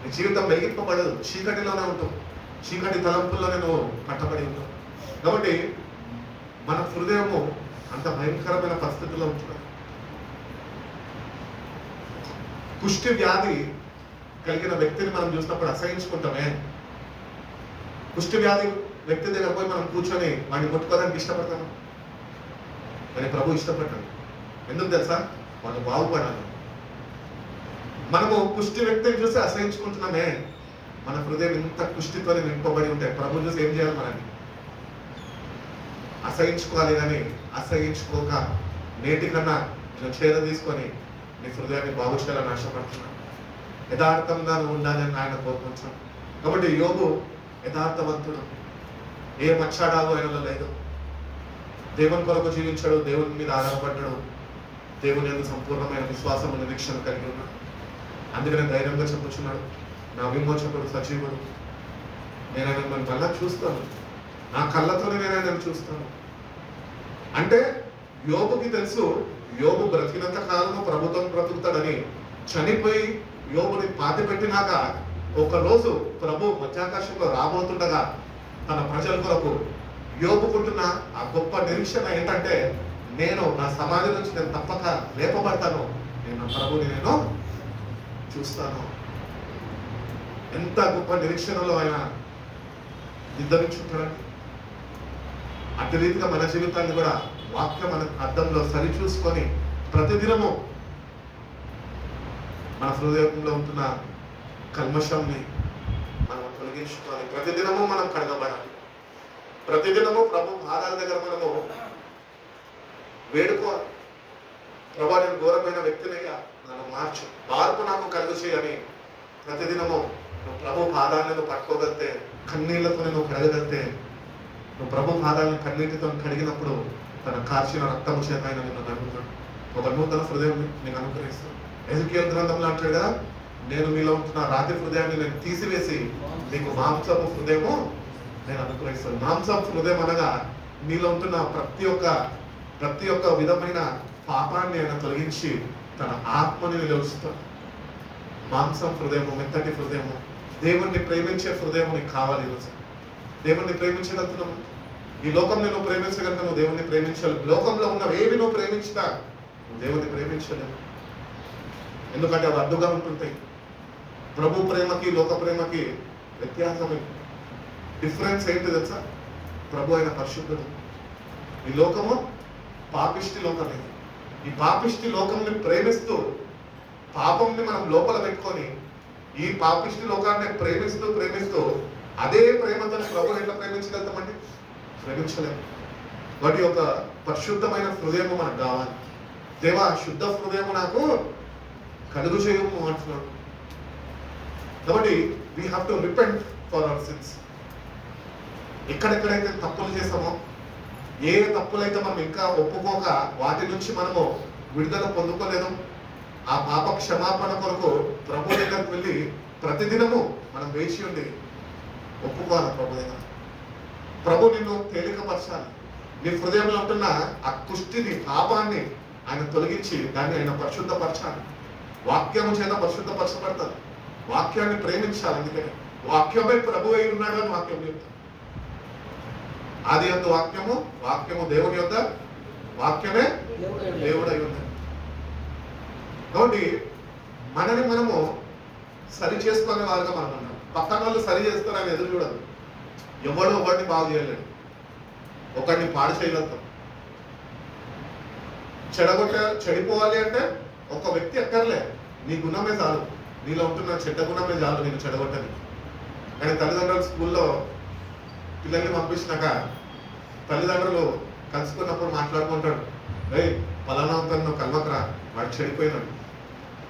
నీ జీవితం వెలిగింపబడదు, చీకటిలోనే ఉంటావు, చీకటి తలంపుల్లోనే నువ్వు కట్టబడి ఉంటావు. కాబట్టి మన హృదయము అంత భయంకరమైన పరిస్థితుల్లో ఉంటున్నాడు. కుష్టి వ్యాధి కలిగిన వ్యక్తిని మనం చూసినప్పుడు అసహించుకుంటామే. కుష్టి వ్యాధి వ్యక్తి దగ్గర పోయి మనం కూర్చొని వాడిని ముట్టుకోవడానికి ఇష్టపడతాము, కానీ ప్రభు ఇష్టపడ్డాడు. ఎందుకు తెలుసా? వాళ్ళు బాగుపడాలి. మనము కుష్టి వ్యక్తిని చూసి అసహించుకుంటున్నామే. మన హృదయం ఇంత కుష్టితో నింపబడి ఉంటాయి. ప్రభు చూసి ఏం చేయాలి? మనని అసహించుకోవాలి. కానీ అసహించుకోక నేటి కన్నా నేను చేర తీసుకొని నీ హృదయాన్ని బాగు చేయాలని ఆశపడుతున్నాను. యథార్థంగా ఉండాలని ఆయన కోరుకుంటున్నాను. కాబట్టి యోబు యథార్థవంతుడు, ఏ మచ్చాడాలు ఆయనలో లేదు. దేవుని కొరకు జీవించాడు, దేవుని మీద ఆధారపడ్డాడు, దేవుని యందు సంపూర్ణమైన విశ్వాసం నిరీక్షణ కలిగి ఉన్నాడు. అందుకనే ధైర్యంగా చెప్పుచున్నాడు, నా విమోచకుడు సజీవుడు, నేను ఆయన మళ్ళా చూస్తాను, నా కళ్ళతోనే నేను ఆయన చూస్తాను. అంటే యోబుకి తెలుసు, యోబు బ్రతికినంత కాలము ప్రభుత్వం బ్రతుకుతాడని. చనిపోయి యోబుని పాతి పెట్టినాక ఒకరోజు ప్రభు మధ్యాకాశంలో రాబోతుండగా తన ప్రజల కొరకు యోబుకుంటున్న ఆ గొప్ప నిరీక్షణ ఏంటంటే, నేను నా సమాజం నుంచి నేను తప్పక లేపబడతాను, నేను ప్రభుని నేను చూస్తాను. ఎంత గొప్ప నిరీక్షణలో ఆయన నిర్ధరించుంటాడండి. అటు రీతిగా మన జీవితాన్ని కూడా వాక్యం మన అర్థంలో సరిచూసుకొని ప్రతిదినము మన హృదయంలో ఉంటున్న కల్మషంని మనం తొలగించుకోవాలి. ప్రతిదినము మనం కడగబడాలి. ప్రతిదినము ప్రభు పాదాల దగ్గర మనము వేడుకోవాలి. ప్రభా, నేను ఘోరమైన వ్యక్తినయ్యా, నన్ను మార్చు, మార్పు నాకు కలుగు చేయని ప్రతిదినము నువ్వు ప్రభు పాదాలను పట్టుకోగలితే, కన్నీళ్లతో నువ్వు కడగగలితే, నువ్వు ప్రభు పాదాలను కన్నీటితో కడిగినప్పుడు తన కార్చిన రక్తము చేత ఆయన నిన్ను నడుపుతాడు. ఒక నూతన హృదయం నీకు అనుగ్రహిస్తాడు. ఎజెకియెల్ గ్రంథంలో అంటాడు కదా, నేను మీలో ఉంటున్న రాతి హృదయాన్ని నేను తీసివేసి నీకు మాంసపు హృదయము నేను అనుగ్రహిస్తాను. మాంసపు హృదయం అనగా నీలో ఉంటున్న ప్రతి ఒక్క విధమైన పాపాన్ని ఆయన తొలగించి తన ఆత్మని నిలుస్తాడు. మాంసం హృదయము, మెత్తటి హృదయము, దేవుణ్ణి ప్రేమించే హృదయము నీకు కావాలి ఈరోజు. దేవుణ్ణి ప్రేమించగలుగుతున్నాము? ఈ లోకంని నువ్వు ప్రేమించగలుగుతా, నువ్వు దేవుణ్ణి ప్రేమించలేవు. లోకంలో ఉన్నవేవి నువ్వు ప్రేమించినా నువ్వు దేవుణ్ణి ప్రేమించలేవు. ఎందుకంటే అవి అడ్డుగా ఉంటుంటాయి. ప్రభు ప్రేమకి లోక ప్రేమకి వ్యత్యాసం, డిఫరెన్స్ ఏంటి తెలుసా? ప్రభు అయిన పరిశుద్ధుడు, ఈ లోకము పాపిష్టి లోకమే. ఈ పాపిష్టి లోకంని ప్రేమిస్తూ పాపంని మనం లోపల పెట్టుకొని ఈ పాపిష్టి లోకాన్ని ప్రేమిస్తూ ప్రేమిస్తూ అదే ప్రేమతో ప్రభు ఎట్లా ప్రేమించగలుగుతామండి? ప్రేమించలేము. వాటి యొక్క పరిశుద్ధమైన హృదయము మనకు కావాలి. దేవా, శుద్ధ హృదయము నాకు కలుగు చేయము అంటున్నాడు. కాబట్టి we have to repent for our sins. ఎక్కడెక్కడైతే తప్పులు చేసామో, ఏ తప్పులైతే మనం ఇంకా ఒప్పుకోక వాటి నుంచి మనము విడుదల పొందుకోలేదు, ఆ పాప క్షమాపణ కొరకు ప్రభు దగ్గరకు వెళ్ళి ప్రతిదినము మనం వేచి ఉండి ఒప్పుకోవాలి ప్రభు దగ్గర. ప్రభు నిన్ను తేలికపరచాలి. నీ హృదయంలో ఉంటున్న ఆ కుష్టిని, పాపాన్ని ఆయన తొలగించి దాన్ని ఆయన పరిశుద్ధపరచాలి. వాక్యము చేత పరిశుద్ధపరచబడతారు. వాక్యాన్ని ప్రేమించాలి. అందుకని వాక్యమే ప్రభు అయి ఉన్నాడు అని వాక్యం చెప్తాం. ఆది యందు వాక్యము, వాక్యము దేవుని యొద్ద, వాక్యమే దేవుడై ఉంది. కాబట్టి మనని మనము సరి చేసుకునే వారుగా మనం ఉన్నాం. పక్కన వాళ్ళు సరి చేస్తారని ఎదురు చూడదు. ఎవడు ఒకటిని బాగు చేయలేడు, ఒకడిని పాడు చేయగలుగుతాం. చెడిపోవాలి అంటే ఒక వ్యక్తి ఎక్కర్లే, నీ గుణమే చాలు, నీలో ఉంటున్న చెడ్డ గుణమే చాలు నేను చెడగొట్టని. కానీ తల్లిదండ్రులు స్కూల్లో పిల్లల్ని పంపించినాక తల్లిదండ్రులు కలుసుకున్నప్పుడు మాట్లాడుకుంటాడు, ఏయ్ పలానా నువ్వు కలవకరా, వాడు చెడిపోయినాడు.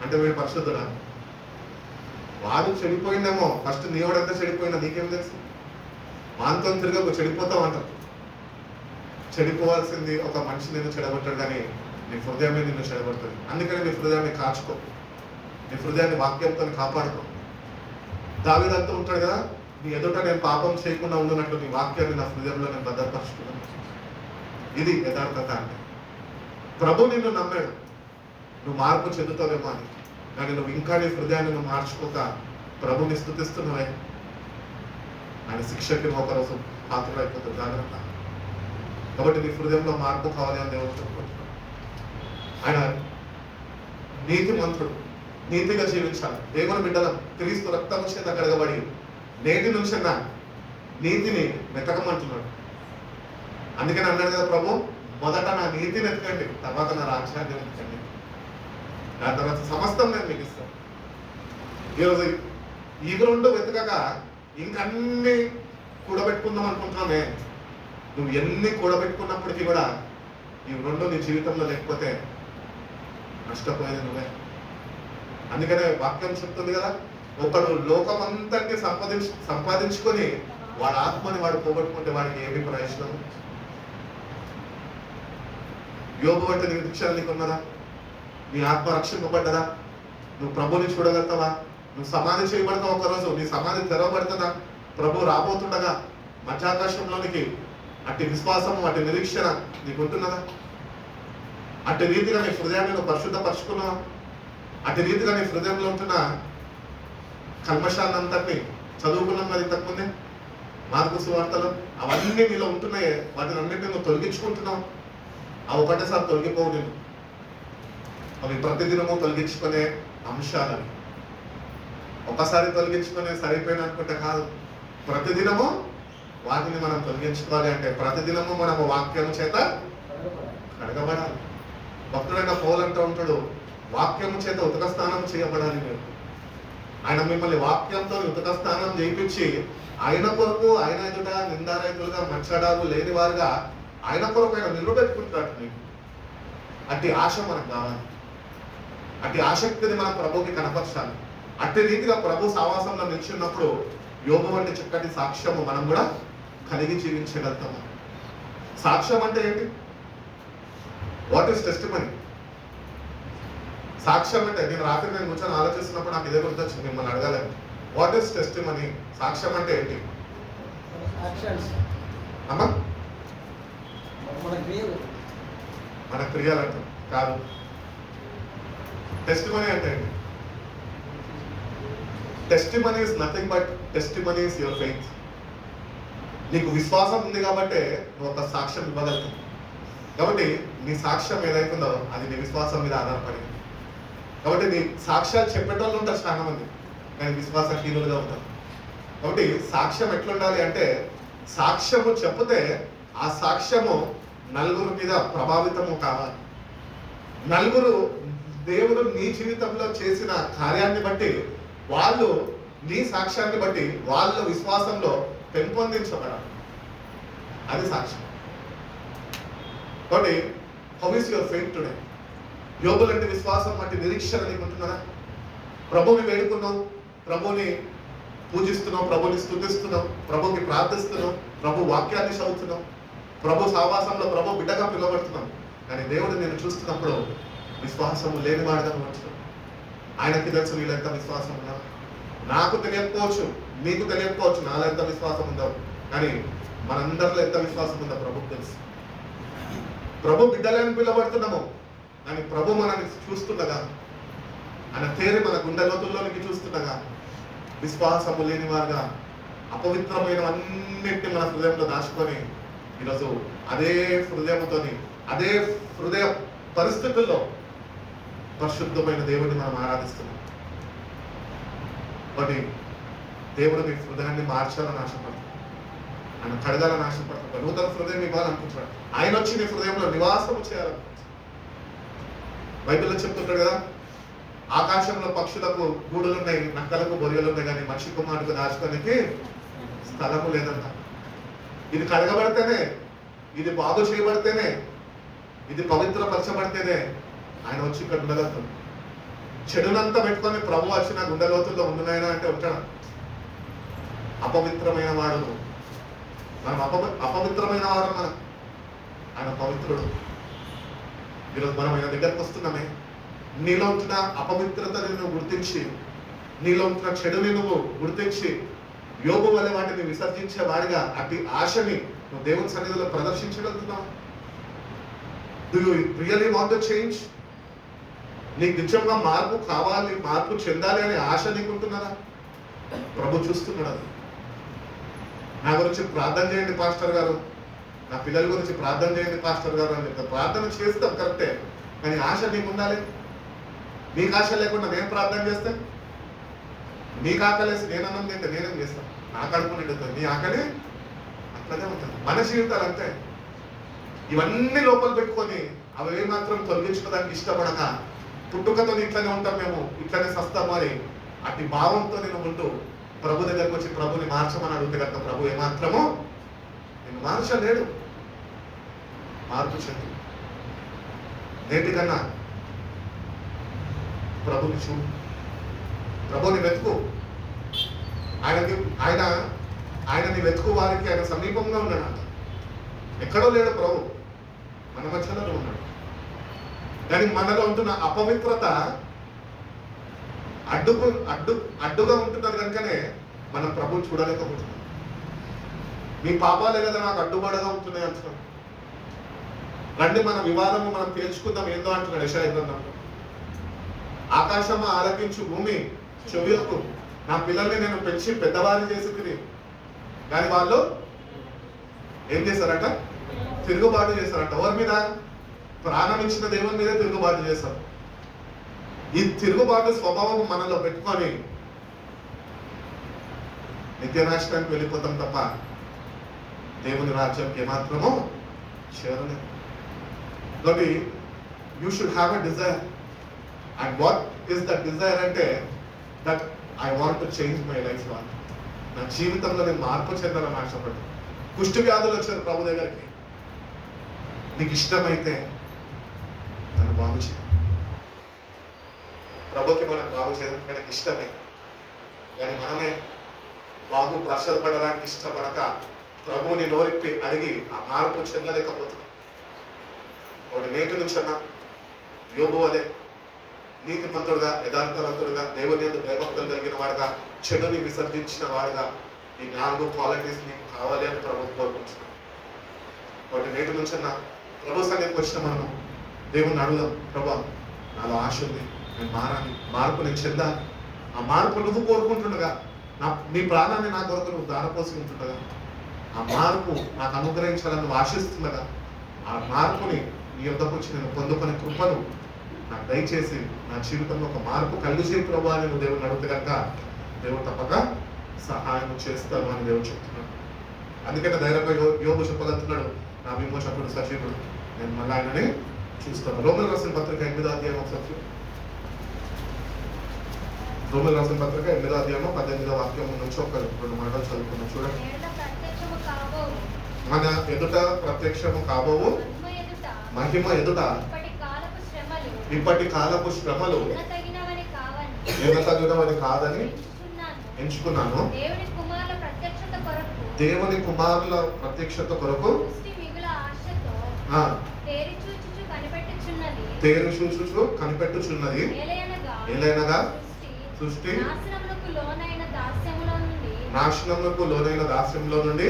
అంటే వీడు పరిశుద్ధుడా? వాడు చెడిపోయిందేమో, ఫస్ట్ నీవాడంతా చెడిపోయినా నీకేం తెలుసు? వాంతో తిరిగి చెడిపోతావు అంటారు. చెడిపోవాల్సింది ఒక మనిషి నిన్ను చెడగొట్టాడు, కానీ నీ హృదయమే నిన్ను చెడగొడుతుంది. అందుకని నీ హృదయాన్ని కాచుకో, నీ హృదయాన్ని వాక్యంతో కాపాడుకో. దావీదంతా ఉంటాడు కదా, నీ ఎదుట నేను పాపం చేయకుండా ఉండున్నట్లు నీ వాక్యాన్ని నా హృదయంలో నేను భద్రపరుచుకున్నాను. ఇది యథార్థత అంటే. ప్రభు నిన్ను నమ్మాడు, నువ్వు మార్పు చెందుతావేమో అని, కానీ నువ్వు ఇంకా నీ హృదయాన్ని నువ్వు మార్చుకోక ప్రభుని స్తుతిస్తున్నావే, ఆయన శిక్షకి ఒకరోజు పాత్రలైపోతుంది. జాగ్రత్త. కాబట్టి నీ హృదయంలో మార్పు కావాలి అని దేవుడు చెప్పుకుంటున్నాడు. ఆయన నీతి మంత్రుడు, నీతిగా జీవించాలి. దేవుని బిడ్డలం క్రీస్తు రక్తం చేత కడగబడి నేటి నుంచి నీతిని వెతకమంటున్నాడు. అందుకని అన్నాడు కదా ప్రభు, మొదట నా నీతిని ఎత్తుకండి, తర్వాత నా రాజ్యాన్ని ఎత్తుకండి, దాని తర్వాత సమస్తం నేను మీకు ఇస్తాను. ఈరోజు ఇవి రెండు వెతకక ఇంకన్నీ కూడబెట్టుకుందాం అనుకుంటున్నామే. నువ్వు ఎన్ని కూడబెట్టుకున్నప్పటికీ కూడా ఈ రెండు నీ జీవితంలో లేకపోతే నష్టపోయేది నువ్వే. అందుకనే వాక్యం చెప్తుంది కదా, ఒకడు లోకమంతటిని సంపాదించుకొని వాడి ఆత్మని వాడు పోగొట్టుకుంటే వాడికి ఏమి ప్రయోజనం? యోబు అంటే నీకు దీక్ష నీకు ఉన్నదా? నీ ఆత్మ రక్షింపబడ్డదా? నువ్వు ప్రభుని చూడగలుగుతావా? నువ్వు సమాధి చేయబడతావు, ఒకరోజు నీ సమాధి తెరవబడుతుందా? ప్రభు రాబోతుండగా మధ్యాకాశంలోనికి అట్టి విశ్వాసం, అట్టి నిరీక్షణ నీకు ఉంటున్నదా? అట్టి రీతిగా నీ హృదయాన్ని నువ్వు పరిశుద్ధపరచుకున్నావా? అట్టి రీతిగా నీ హృదయంలో ఉంటున్న కల్మషాన్ని అంతటిని చదువుకున్నాం కదా ఇంతకుముందే మార్కు సువార్తలు, అవన్నీ నీలో ఉంటున్నాయే, వాటిని అన్నింటినీ నువ్వు తొలగించుకుంటున్నావు. అవి ఒకటేసారి తొలగిపోవు నేను, అవి ప్రతిదినము తొలగించుకునే అంశాలని. ఒకసారి తొలగించుకునే సరిపోయిన అనుకుంటే కాదు, ప్రతిదినము వాటిని మనం తొలగించుకోవాలి. అంటే ప్రతిదినము మనము వాక్యము చేత కడగబడాలి. భక్తుడైన పౌలు అంటూ ఉంటాడు, వాక్యము చేత ఉతక స్నానం చేయబడాలి మీరు. ఆయన మిమ్మల్ని వాక్యంతో ఉతక స్నానం చేయించి ఆయన కొరకు, ఆయన ఎదుట నిందారహితులుగా మచ్చడాలు లేని వారుగా ఆయన కొరకు ఆయన నిలబెట్టుకుంటాడు నీకు. అట్టి ఆశ మనకు కావాలి, అట్టి ఆసక్తిని మనం ప్రభుకి కనపరచాలి. అట్టి రీతిగా ప్రభు సావాసంలో నిలిచినప్పుడు యోబు వంటి చక్కటి సాక్ష్యము మనం కూడా కలిగి జీవించగలుగుతాము. సాక్ష్యం అంటే ఏంటి? What is testimony? సాక్ష్యం అంటే, నేను రాత్రి నేను కూర్చొని ఆలోచిస్తున్నప్పుడు నాకు ఇదే గుర్తొచ్చింది, మిమ్మల్ని అడగాలని. What is testimony? సాక్ష్యం అంటే ఏంటి అమ్మా? మన క్రియలు అంటాం కాదు. టెస్టిమనీ అంటే ఏంటి? Testimony is nothing but testimony is your faith. నీకు విశ్వాసం ఉంది కాబట్టి నువ్వు ఒక సాక్ష్యం ఇవ్వగలుగుతావు. కాబట్టి నీ సాక్ష్యం ఏదైతుందో అది నీ విశ్వాసం మీద ఆధారపడి. కాబట్టి నీ సాక్ష్యాలు చెప్పేటోళ్ళు ఉంటారు చాలా మంది, కానీ విశ్వాసహీనులుగా ఉంటారు. కాబట్టి సాక్ష్యం ఎట్లుండాలి అంటే, సాక్ష్యము చెప్తే ఆ సాక్ష్యము నలుగురు మీద ప్రభావితము కావాలి. నలుగురు దేవుడు నీ జీవితంలో చేసిన కార్యాన్ని బట్టి, వాళ్ళు నీ సాక్ష్యాన్ని బట్టి వాళ్ళ విశ్వాసంలో పెంపొందించబడాలి. అది సాక్ష్యం. కాబట్టి how is your faith today? యోబు లాంటి విశ్వాసం వంటి నిరీక్షణ నీకు ఉంటున్నారా? ప్రభువుని వేడుకున్నావు, ప్రభువుని పూజిస్తున్నావు, ప్రభుని స్తుతిస్తున్నావు, ప్రభుకి ప్రార్థిస్తున్నావు, ప్రభు వాక్యాన్ని చదువుతున్నావు, ప్రభు సహవాసంలో ప్రభు బిడ్డగా పిలువబడుతున్నాం. కానీ దేవుడు నేను చూస్తున్నప్పుడు విశ్వాసము లేనివాడుగా ఉంటున్నాం. ఆయనకి తెలుసు వీళ్ళు ఎంత విశ్వాసం ఉన్నారు. నాకు తెలియకపోవచ్చు, మీకు తెలియకపోవచ్చు నాలో ఎంత విశ్వాసం ఉందో, కానీ మనందరిలో ఎంత విశ్వాసం ఉందో ప్రభుకు తెలుసు. ప్రభు బిడ్డలని పిలువబడుతున్నాము, కానీ ప్రభు మనల్ని చూస్తుండగా, ఆయన పేరు మన గుండె లోతుల్లోనికి చూస్తుండగా విశ్వాసము లేని వారుగా అపవిత్రమైనవన్నింటినీ మన హృదయంలో దాచుకొని ఈరోజు అదే హృదయంతోని, అదే హృదయ పరిస్థితుల్లో పరిశుద్ధమైన దేవుడిని మనం ఆరాధిస్తున్నాం. కాబట్టి దేవుడు మీ హృదయాన్ని మార్చాలని ఆశపడతాడు, ఆయన కడగాలని ఆశపడతాడు, నూతన హృదయం ఇవ్వాలనుకుంటున్నాడు. ఆయన వచ్చి నీ హృదయంలో నివాసము చేయాలనుకుంటున్నాడు. బైబిల్లో చెప్తుంటాడు కదా, ఆకాశంలో పక్షులకు గూడులు ఉన్నాయి, నక్కలకు బొరియలు ఉన్నాయి, కానీ మనిషి కుమారుడికి దాచుకోనికి స్థలము లేదంట. ఇది కడగబడితేనే, ఇది బాగు చేయబడితేనే, ఇది పవిత్రపరచబడితేనే ఆయన వచ్చి ఇక్కడ ఉండగలుగుతాడు. చెడునంతా పెట్టుకొని ప్రభు వచ్చి నా గుండె లోతుల్లో ఉండునాయన అంటే ఉంటాడు. అపవిత్రమైన వాడు మనం, అపవిత్రమైన వాడు మనం, ఆయన పవిత్రుడు. ఈరోజు మనం ఆయన దగ్గరకు వస్తున్నామే, నీలో ఉంటున్న అపవిత్రతని నువ్వు గుర్తించి, నీలో ఉంటున్న చెడుని నువ్వు గుర్తించి, యోబు వలె వాటిని విసర్జించే వాడిగా అతి ఆశని నువ్వు దేవుని సన్నిధిలో ప్రదర్శించగలుగుతున్నావు. Do you really want to change? నీకు నిజంగా మార్పు కావాలి, మార్పు చెందాలి అనే ఆశ నీకుంటున్నారా? ప్రభు చూస్తున్నాడు. అది నా గురించి ప్రార్థన చేయండి పాస్టర్ గారు, నా పిల్లల గురించి ప్రార్థన చేయండి పాస్టర్ గారు అని చెప్తారు. ప్రార్థన చేస్తాం కరెక్టే, కానీ ఆశ నీకు ఉండాలి. నీకు ఆశ లేకుండా నేను ప్రార్థన చేస్తే, నీకు ఆకలేసి నేను అన్నం తింటే నేనేం చేస్తాను? నా కడుపు నిండుతుంది, నీ ఆకలి అట్లనే ఉంటుంది. మన జీవితాలు అంతే. ఇవన్నీ లోపల పెట్టుకొని అవి ఏమాత్రం తొలగించుకోవడానికి ఇష్టపడక పుట్టుకతో ఇట్లనే ఉంటాం, మేము ఇట్లనే సస్తాము అని అట్టి భావంతో నేను ఉంటూ ప్రభు దగ్గరకు వచ్చి ప్రభుని మార్చమని అడిగితే కనుక ప్రభు ఏమాత్రమో నేను మార్చలేడు. మార్పు చెంది నేటికన్నా ప్రభుని చూడు, ప్రభుని వెతుకు. ఆయనని వెతుకు వారికి ఆయన సమీపంగా ఉన్నాడు. ఎక్కడో లేడు ప్రభు, మన మధ్యలో ఉన్నాడు. కానీ మనలో ఉంటున్న అపవిత్రత అడ్డుగా ఉంటున్నది కనుకనే మనం ప్రభుని చూడలేకపోతున్నాం. మీ పాపాలే కదా నాకు అడ్డుపడగా ఉంటున్నాయి అంటున్నాం. రండి మన వివాదము మనం తేల్చుకుందాం ఏందో అంటున్నాడు యెషయా గ్రంథంలో. ఆకాశము ఆలకించు, భూమి చెవియకు, నా పిల్లల్ని నేను పెంచి పెద్దవారిని చేసి తిని, కానీ వాళ్ళు ఏం చేశారట? తిరుగుబాటు చేశారట. ఎవరి మీద? ప్రాణం ఇచ్చిన దేవుని మీదే తిరుగుబాటు చేశారు. ఈ తిరుగుబాటు స్వభావం మనలో పెట్టుకొని నిత్యనాశనానికి వెళ్ళిపోతాం తప్ప దేవుని రాజ్యానికి ఏమాత్రమో చేరలేదు. కాబట్టి you should have a desire. And what is that desire అంటే, that I want to change my life. నా జీవితంలో నేను మార్పు చెందాలని ఆశపడ్డాను. కుష్టి వ్యాధులు వచ్చారు ప్రభు దగ్గరికి. నీకు ఇష్టమైతే నన్ను బాగు చేయ. ప్రభుకి మనం బాగు చేయడం మనకి ఇష్టమే, కానీ మనమే బాగు ప్రసరపడడానికి ఇష్టపడక ప్రభుని నోరిప్పి అడిగి ఆ మార్పు చెందలేకపోతున్నాం. ఒకటి నేటి నుంచి అన్నా యోబు వలె నీతిమంతుడుగా, యథార్థవంతుడుగా, దేవుని యందు భయభక్తులు కలిగిన వాడుగా, చెడుని విసర్జించిన వాడుగా ఈ 4 క్వాలిటీస్ నీకు కావాలి అని ప్రభు కోరుకుంటున్నాను. ఒకటి నేటి నుంచి అన్నా ప్రభు సన్నిధికి వచ్చిన మనము దేవుణ్ణి అడుగుదాం, ప్రభా నాలో ఆశ ఉంది, నేను మారాలి, మార్పు నేను చెందాలి. ఆ మార్పు నువ్వు కోరుకుంటుండగా, నీ ప్రాణాన్ని నా కొరకు నువ్వు దారపోసి ఉంటుండగా ఆ మార్పు నాకు అనుగ్రహించాలని నువ్వు ఆశిస్తున్నదా? ఆ మార్పుని నీ యొద్దకు వచ్చి నేను పొందుకునే కృపను నాకు దయచేసి నా జీవితంలో ఒక మార్పు కలిగి ప్రభు అని నువ్వు దేవుని అడుగుతే కనుక దేవుడు తప్పక సహాయం చేస్తాను అని దేవుడు చెప్తున్నాడు. అందుకనే ధైర్యంగా యోగు చెప్పగలుగుతున్నాడు, నా విమోచకుడు సజీవుడు, నేను మళ్ళీ ఆయనని చూస్తాను. రోమిలకు రాసిన పత్రిక 8వ అధ్యాయం ఒకసారి. రోమిలకు రాసిన పత్రిక 8వ అధ్యాయం 18వ వాక్యం నుంచి ఒక 2 మాటలు చదువుకున్నాం చూడండి. మన ఎదుట ప్రత్యక్షము కాబోవు మహిమ ఎదుట ఇప్పటి కాలపు శ్రమలు ఎనతగినవని కాదని ఎంచుకున్నాను. దేవుని కుమారుల ప్రత్యక్షత కొరకు తేరు చూచుచు కనిపెట్టుచున్నది. ఏలైనగా సృష్టి నాశనములకు లోనైన దాస్యంలో నుండి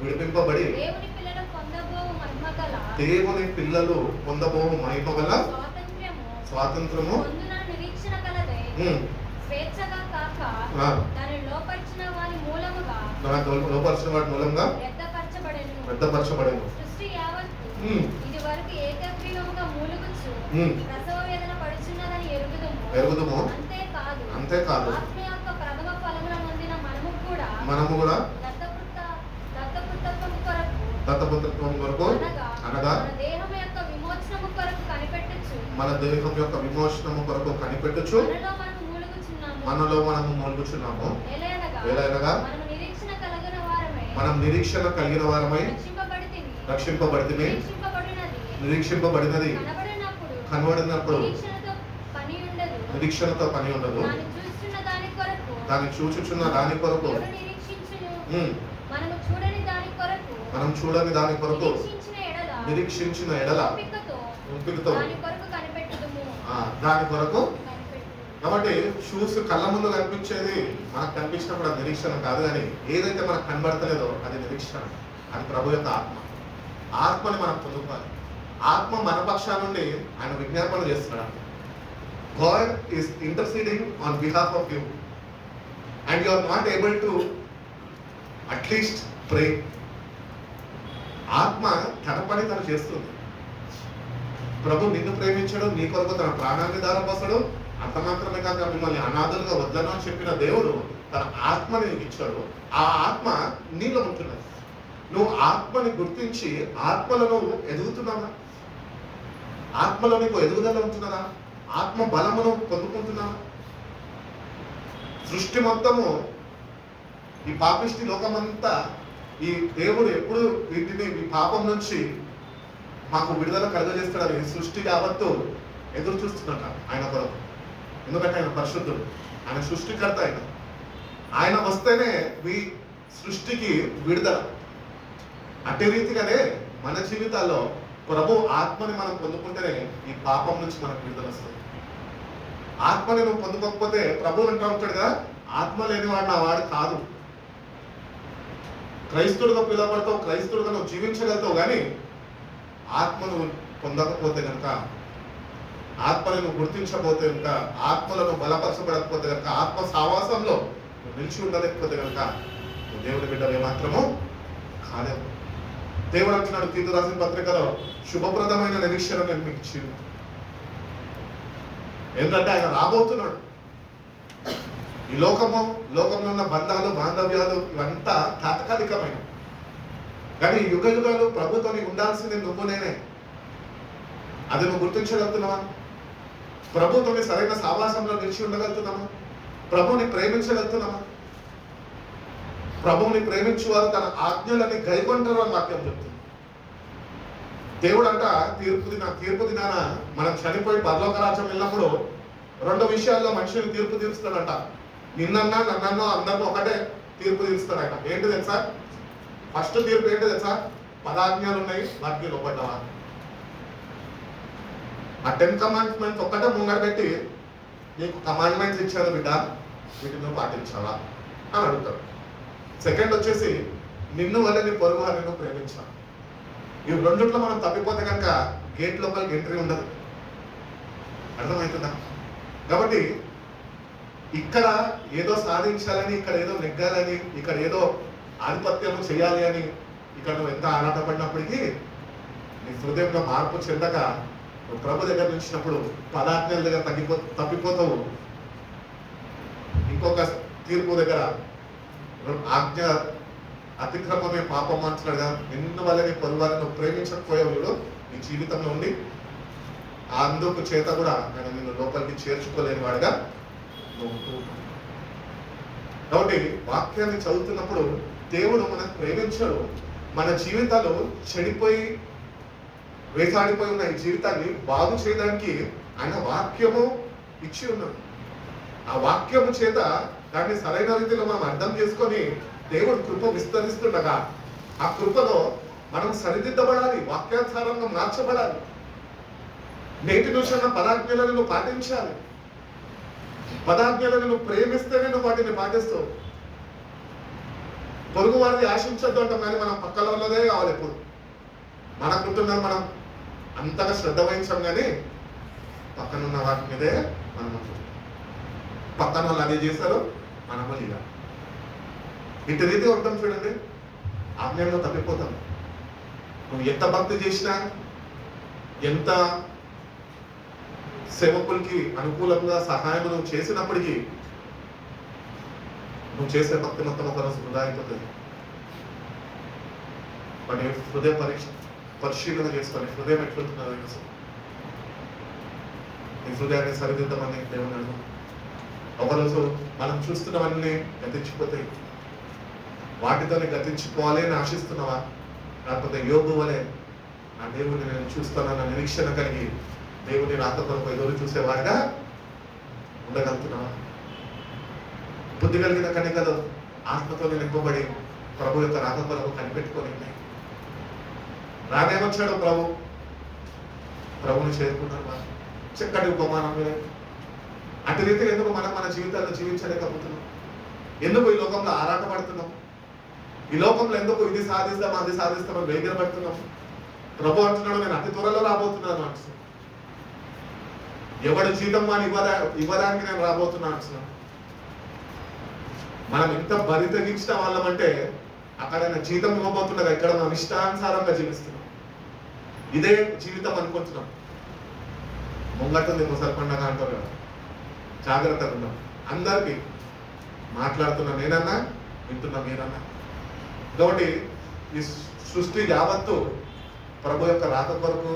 విడిపింపబడి దేవుని పిల్లలు పొందబోవు మహిమ గల స్వాతంత్రము లోపరిచిన వాటి మూలంగా వ్యర్థపరచబడెను. ఎరుగుదుము. అంతేకాదు మనము కూడా దత్తపుత్రత్వం కొరకు అనగా మన దేహం యొక్క విమోచనము కొరకు కనిపెట్టుచు మనలో మనము మూలుగుచున్నాము. ఏలైనగా మనం నిరీక్షణ కలిగిన వారమై రక్షింపబడితిమి. నిరీక్షింపబడినది కనబడినప్పుడు నిరీక్షణతో పని ఉండదు. దాన్ని చూచుచున్న దాని కొరకు మనం చూడని దాని కొరకు నిరీక్షించిన ఎడల ఓపికతో దాని కొరకు. కాబట్టి చూసి కళ్ళ ముందు కనిపించేది మనకు కనిపించినప్పుడు అది నిరీక్షణ కాదు, కానీ ఏదైతే మనకు కనబడతలేదో అది నిరీక్షణ. అది ప్రభు యొక్క ఆత్మ. ఆత్మని మనం పొందుకోవాలి. ఆత్మ మన పక్షా నుండి ఆయన విజ్ఞాపన చేస్తున్నాడు. God is interceding on behalf of you and you are not able to at least pray. ఆత్మ తన పని తను చేస్తుంది. ప్రభు నిన్ను ప్రేమించడు, నీ కొరకు తన ప్రాణాన్ని ధారపోసాడు. అంత మాత్రమే కాక మిమ్మల్ని అనాథలుగా వద్దను అని చెప్పిన దేవుడు తన ఆత్మని ఇచ్చాడు. ఆ ఆత్మ నీలో ఉంటున్నది. నువ్వు ఆత్మని గుర్తించి ఆత్మలో నువ్వు ఎదుగుతున్నావా? ఆత్మలో నీకు ఎదుగుదల ఉంటున్నదా? ఆత్మ బలమును పొందుకుంటున్నావా? సృష్టి మొత్తము ఈ పాపిష్టి లోకమంతా ఈ దేవుడు ఎప్పుడు వీటిని ఈ పాపం నుంచి మాకు విడుదల కలుగజేస్తాడని సృష్టి యావత్తు ఎదురు చూస్తున్నట ఆయన కొరకు. ఎందుకంటే ఆయన పరిశుద్ధుడు, ఆయన సృష్టికర్త. ఆయన వస్తేనే ఈ సృష్టికి విడుదల. అట్టి రీతిగానే మన జీవితాల్లో ప్రభు ఆత్మని మనం పొందుకుంటేనే ఈ పాపం నుంచి మనకు విడుదల వస్తుంది. ఆత్మని నువ్వు పొందుకోకపోతే ప్రభు అంటూ ఉంటాడు కదా, ఆత్మ లేనివాడు నా వాడు కాదు. క్రైస్తవుడుగా పిలువబడతావు, క్రైస్తవుడుగా నువ్వు జీవించగలుగుతావు, కానీ ఆత్మను పొందకపోతే కనుక, ఆత్మని నువ్వు గుర్తించకపోతే కనుక, ఆత్మలను బలపరచబడకపోతే కనుక, ఆత్మ సావాసంలో నువ్వు నిలిచి ఉండలేకపోతే కనుక నువ్వు దేవుని బిడ్డలు ఏమాత్రము కాలేదు. దేవుడు అంటున్నాడు తీతు రాసిన పత్రికలో, శుభప్రదమైన నిరీక్షణ నేను మీకు ఇచ్చింది. ఏంటంటే ఆయన రాబోతున్నాడు. ఈ లోకంలో ఉన్న బంధాలు బాంధవ్యాలు ఇవంతా తాత్కాలికమైన, కానీ యుగ యుగాలు ప్రభుత్వం ఉండాల్సింది నువ్వు నేనే. అది నువ్వు గుర్తించగలుగుతున్నావా? ప్రభుత్వం సరైన సావాసంలో నిలిచి ఉండగలుగుతున్నామా? ప్రభువుని ప్రేమించగలుగుతున్నామా? ప్రభువుని ప్రేమించేవారు తన ఆజ్ఞలని గైకొంటారు అని వాక్యం చెప్తుంది. దేవుడు అంట తీర్పు దినాన మనం చనిపోయి పరలోక రాజ్యం వెళ్ళినప్పుడు 2 విషయాల్లో మనుషులు తీర్పు తీరుస్తాడంట. నిన్నన్నా నన్నన్నో అందరినీ ఒకటే తీర్పు తీరుస్తాడు ఆయన. ఏంటి తెలుసా? ఫస్ట్ తీర్పు ఏంటి తెలుసా? 10 ఆజ్ఞలు ఉన్నాయి, వాటికి లోపడ్డావా? ఆ 10 కమాండ్మెంట్స్ ఒక్కటే ముంగడ పెట్టి, నీకు కమాండ్మెంట్స్ ఇచ్చారు బిడ్డ, వీటిని నువ్వు పాటించావా అని అడుగుతాడు. సెకండ్ వచ్చేసి, నిన్ను వల్ల నీ పొరుగు అని నువ్వు ప్రేమించావు. ఈ రెండిట్లో మనం తప్పిపోతే కనుక గేట్ లోపలికి ఎంట్రీ ఉండదు. అర్థమవుతుందా? కాబట్టి ఇక్కడ ఏదో సాధించాలని, ఇక్కడ ఏదో నెగ్గాలని, ఇక్కడ ఏదో ఆధిపత్యం చేయాలి అని ఇక్కడ నువ్వు ఎంత ఆరాటపడినప్పటికీ నీ హృదయంలో మార్పు చెందక నువ్వు ప్రభు దగ్గర నిలిచినప్పుడు పదాజ్ఞల దగ్గర తప్పిపోతావు. ఇంకొక తీర్పు దగ్గర ఆజ్ఞ అతిక్రమమే పాపం అంటున్నాడుగా, నిన్ను వల్ల నీ పొరువారిని నువ్వు ప్రేమించకపోయేవాడు నీ జీవితంలో ఉండి అందుకు చేత కూడా నేను నిన్ను లోపలికి చేర్చుకోలేని వాడుగా నువ్వు ఉంటూ ఉంటావు. కాబట్టి వాక్యాన్ని చదువుతున్నప్పుడు దేవుడు మనకు ప్రేమించాడు. మన జీవితాలు చెడిపోయి వేసాడిపోయి ఉన్న ఈ జీవితాన్ని బాగు చేయడానికి ఆయన వాక్యము ఇచ్చి ఉన్నాడు. ఆ వాక్యము చేత దాన్ని సరైన రీతిలో మనం అర్థం చేసుకొని దేవుడు కృప విస్తరిస్తుండగా ఆ కృపలో మనం సరిదిద్దబడాలి, వాక్యానుసారంగా మార్చబడాలి. నేటి నుంచి ఉన్న పదాజ్ఞలను నువ్వు పాటించాలి. పదాజ్ఞలను నువ్వు ప్రేమిస్తేనే నువ్వు వాటిని పాటిస్తావు. పొరుగు వారిని ఆశించద్దు అంటాం, కానీ మనం పక్కల ఉన్నదే కావాలి. ఎప్పుడు మనకుంటున్నాం, మనం అంతగా శ్రద్ధ వహించాం, కానీ పక్కనున్న వాటి మీదే మనం పక్కన వాళ్ళు అదే చేశారు, మనము ఇలా ఇటు రీతిగా ఉంటాం. చూడండి, ఆజ్ఞలో తప్పిపోతాం. నువ్వు ఎంత భక్తి చేసినా, ఎంత సేవకులకి అనుకూలంగా సహాయం నువ్వు చేసినప్పటికీ నువ్వు చేసే భక్తి మొత్తం ఒకరోజు వృధా అయిపోతుంది. వాటి హృదయ పరిశీలన చేసుకొని హృదయం ఎట్లుంటున్నదో తెలుసు. నీ హృదయాన్ని సరిదిద్దామని దేవుడు ఒకరోజు మనం చూస్తున్నవన్నీ గతించిపోతాయి. వాటితోనే గతించిపోవాలి అని ఆశిస్తున్నావా? లేకపోతే యోగు వలె నా దేవుడిని నేను చూస్తానన్న నిరీక్షణ కలిగి దేవుడిని రాత కొరకు ఎదురు చూసేవాడిగా ఉండగలుగుతున్నావా? బుద్ధి కలిగిన కనికలు ఆత్మతో నింపబడి ప్రభు యొక్క రాత కొరకు కనిపెట్టుకొని రానేమొచ్చాడు ప్రభు, ప్రభుని చేరుకున్నాడు. చక్కటి ఉపమానం అటు రీతిగా ఎందుకు మనం మన జీవితాల్లో జీవించలేకపోతున్నాం? ఎందుకు ఈ లోకంలో ఆరాటపడుతున్నాం? ఈ లోకంలో ఎందుకు ఇది సాధిస్తాం అది సాధిస్తామని వేగిరపడుతున్నాం? ప్రభు అంటున్నాడు, నేను అతి త్వరలో రాబోతున్నాను అంటున్నాను. ఎవడు జీతం అని ఇవ్వడానికి నేను రాబోతున్నాను అంటున్నాను. మనం ఎంత బరి తెగించిన వాళ్ళమంటే అక్కడ జీతం ఇవ్వబోతుండగా ఇక్కడ మనం ఇష్టానుసారంగా జీవిస్తున్నాం. ఇదే జీవితం అనుకుంటున్నాం. ముంగట్టుంది ముసలి పండగ అంటారు కదా, జాగ్రత్తగా ఉన్నాం. అందరికీ మాట్లాడుతున్నా నేనన్నా, వింటున్నా మీరన్నా. కాబట్టి ఈ సృష్టి యావత్తు ప్రభు యొక్క రాక కొరకు,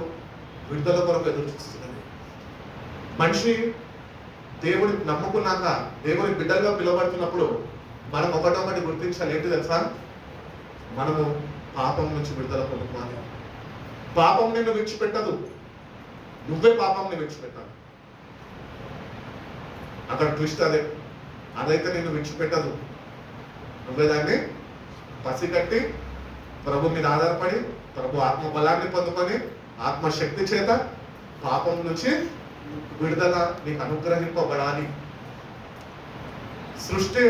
విడుదల కొరకు ఎదురు చూస్తున్నది. మనిషి దేవుడి నమ్ముకున్నాక దేవుడి బిడ్డలుగా పిలువబడుతున్నప్పుడు మనం ఒకటొకటి గుర్తించాలి. ఏంటి తెలుసా? మనము పాపం నుంచి విడుదల పొందుకోవాలి. పాపం నిన్ను విడిచిపెట్టదు, నువ్వే పాపంని విడిచిపెట్టాలి. అక్కడ ట్విస్ట్ అదే. అదైతే నిన్ను విడిచిపెట్టదు, నువ్వే దాన్ని పసిగట్టి ప్రభు మీద ఆధారపడి ప్రభు ఆత్మ బలాన్ని పొందుకొని ఆత్మశక్తి చేత పాపం నుంచి విడుదల నీకు అనుగ్రహింపబడాలి. సృష్టి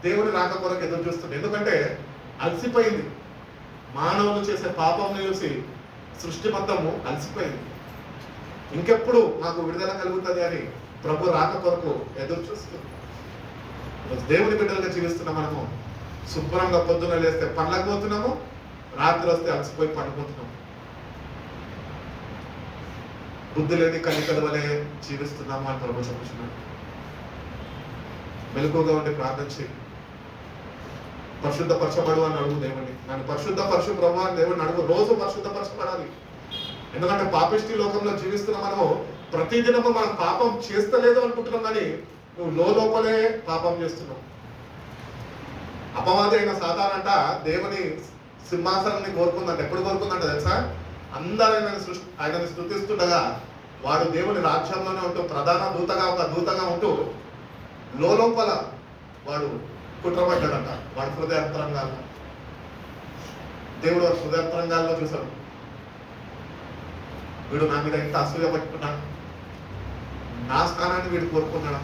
దేవుడి రాక కొరకు ఎదురు చూస్తుంది. ఎందుకంటే అలసిపోయింది. మానవులు చేసే పాపం చూసి సృష్టి మొత్తము అలసిపోయింది. ఇంకెప్పుడు మాకు విడుదల కలుగుతుంది అని ప్రభు రాక కొరకు ఎదురు చూస్తుంది. దేవుని బిడ్డలుగా జీవిస్తున్న మనము శుభ్రంగా పొద్దున లేస్తే పనులకు పోతున్నాము, రాత్రి వస్తే అలసిపోయి పండుకుంటున్నాము. బుద్ధి లేని కనికల వలె జీవిస్తున్నాము అని ప్రభు చెప్పుచున్నాడు. మెలకుగా ఉండి ప్రార్థన చేయి. పరిశుద్ధపరచబడు అని అడుగు దేవుడిని. నన్ను పరిశుద్ధపరచు ప్రభు అని దేవుడిని అడుగు. రోజు పరిశుద్ధపరచబడాలి. ఎందుకంటే పాపిష్టి లోకంలో జీవిస్తున్న మనము ప్రతిదినము మనం పాపం చేస్తలేదు అనుకుంటున్నాం, కానీ నువ్వు లోపలే పాపం చేస్తున్నావు. అపవాది అయిన సాతానంట దేవుని సింహాసనాన్ని కోరుకుందంట. ఎప్పుడు కోరుకుందంట తెలుసా? అందరూ ఆయనని స్తుతిస్తుండగా వాడు దేవుని రాజ్యంలోనే ఉంటూ ప్రధాన దూతగా ఒక దూతగా ఉంటూ లోపల వాడు కుట్రపడ్డాడంట. వాడు హృదయాంతరంగాల్లో దేవుడు వాడు హృదయాంతరంగాల్లో చూశాడు. వీడు నా మీద ఎంత అసూయ పట్టుకున్నాడు, నా స్థానాన్ని వీడు కోరుకున్నాడు,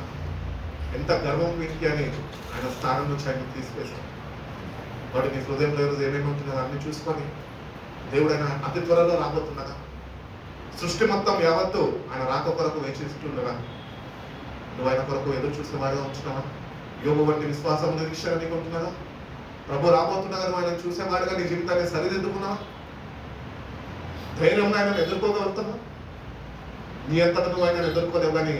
ఎంత గర్వం వీడికి అని ఆయన స్థానం నుంచి ఆయన తీసివేశాడు. వాడు నీ హృదయంలో ఈరోజు ఏమేమి ఉంటుందో అన్ని చూసుకొని దేవుడు ఆయన అతి త్వరలో రాబోతుండగా, సృష్టి మొత్తం యావత్తు ఆయన రాక కొరకు వేచిస్తుండగా నువ్వు ఆయన కొరకు ఎదురు చూసిన వాడుగా ఉంటున్నావా? యోబు వంటి విశ్వాసం నిరీక్షణ నీకు ఉంటున్నదా? ప్రభు రాబోతుండగా నువ్వు ఆయన చూసేవాడుగా నీ జీవితాన్ని సరిదిద్దుకున్నావా? ధైర్యంగా ఆయన ఎదుర్కోగలుగుతావా? నీ అంతటా నువ్వు ఆయన ఎదుర్కోలేవు, కానీ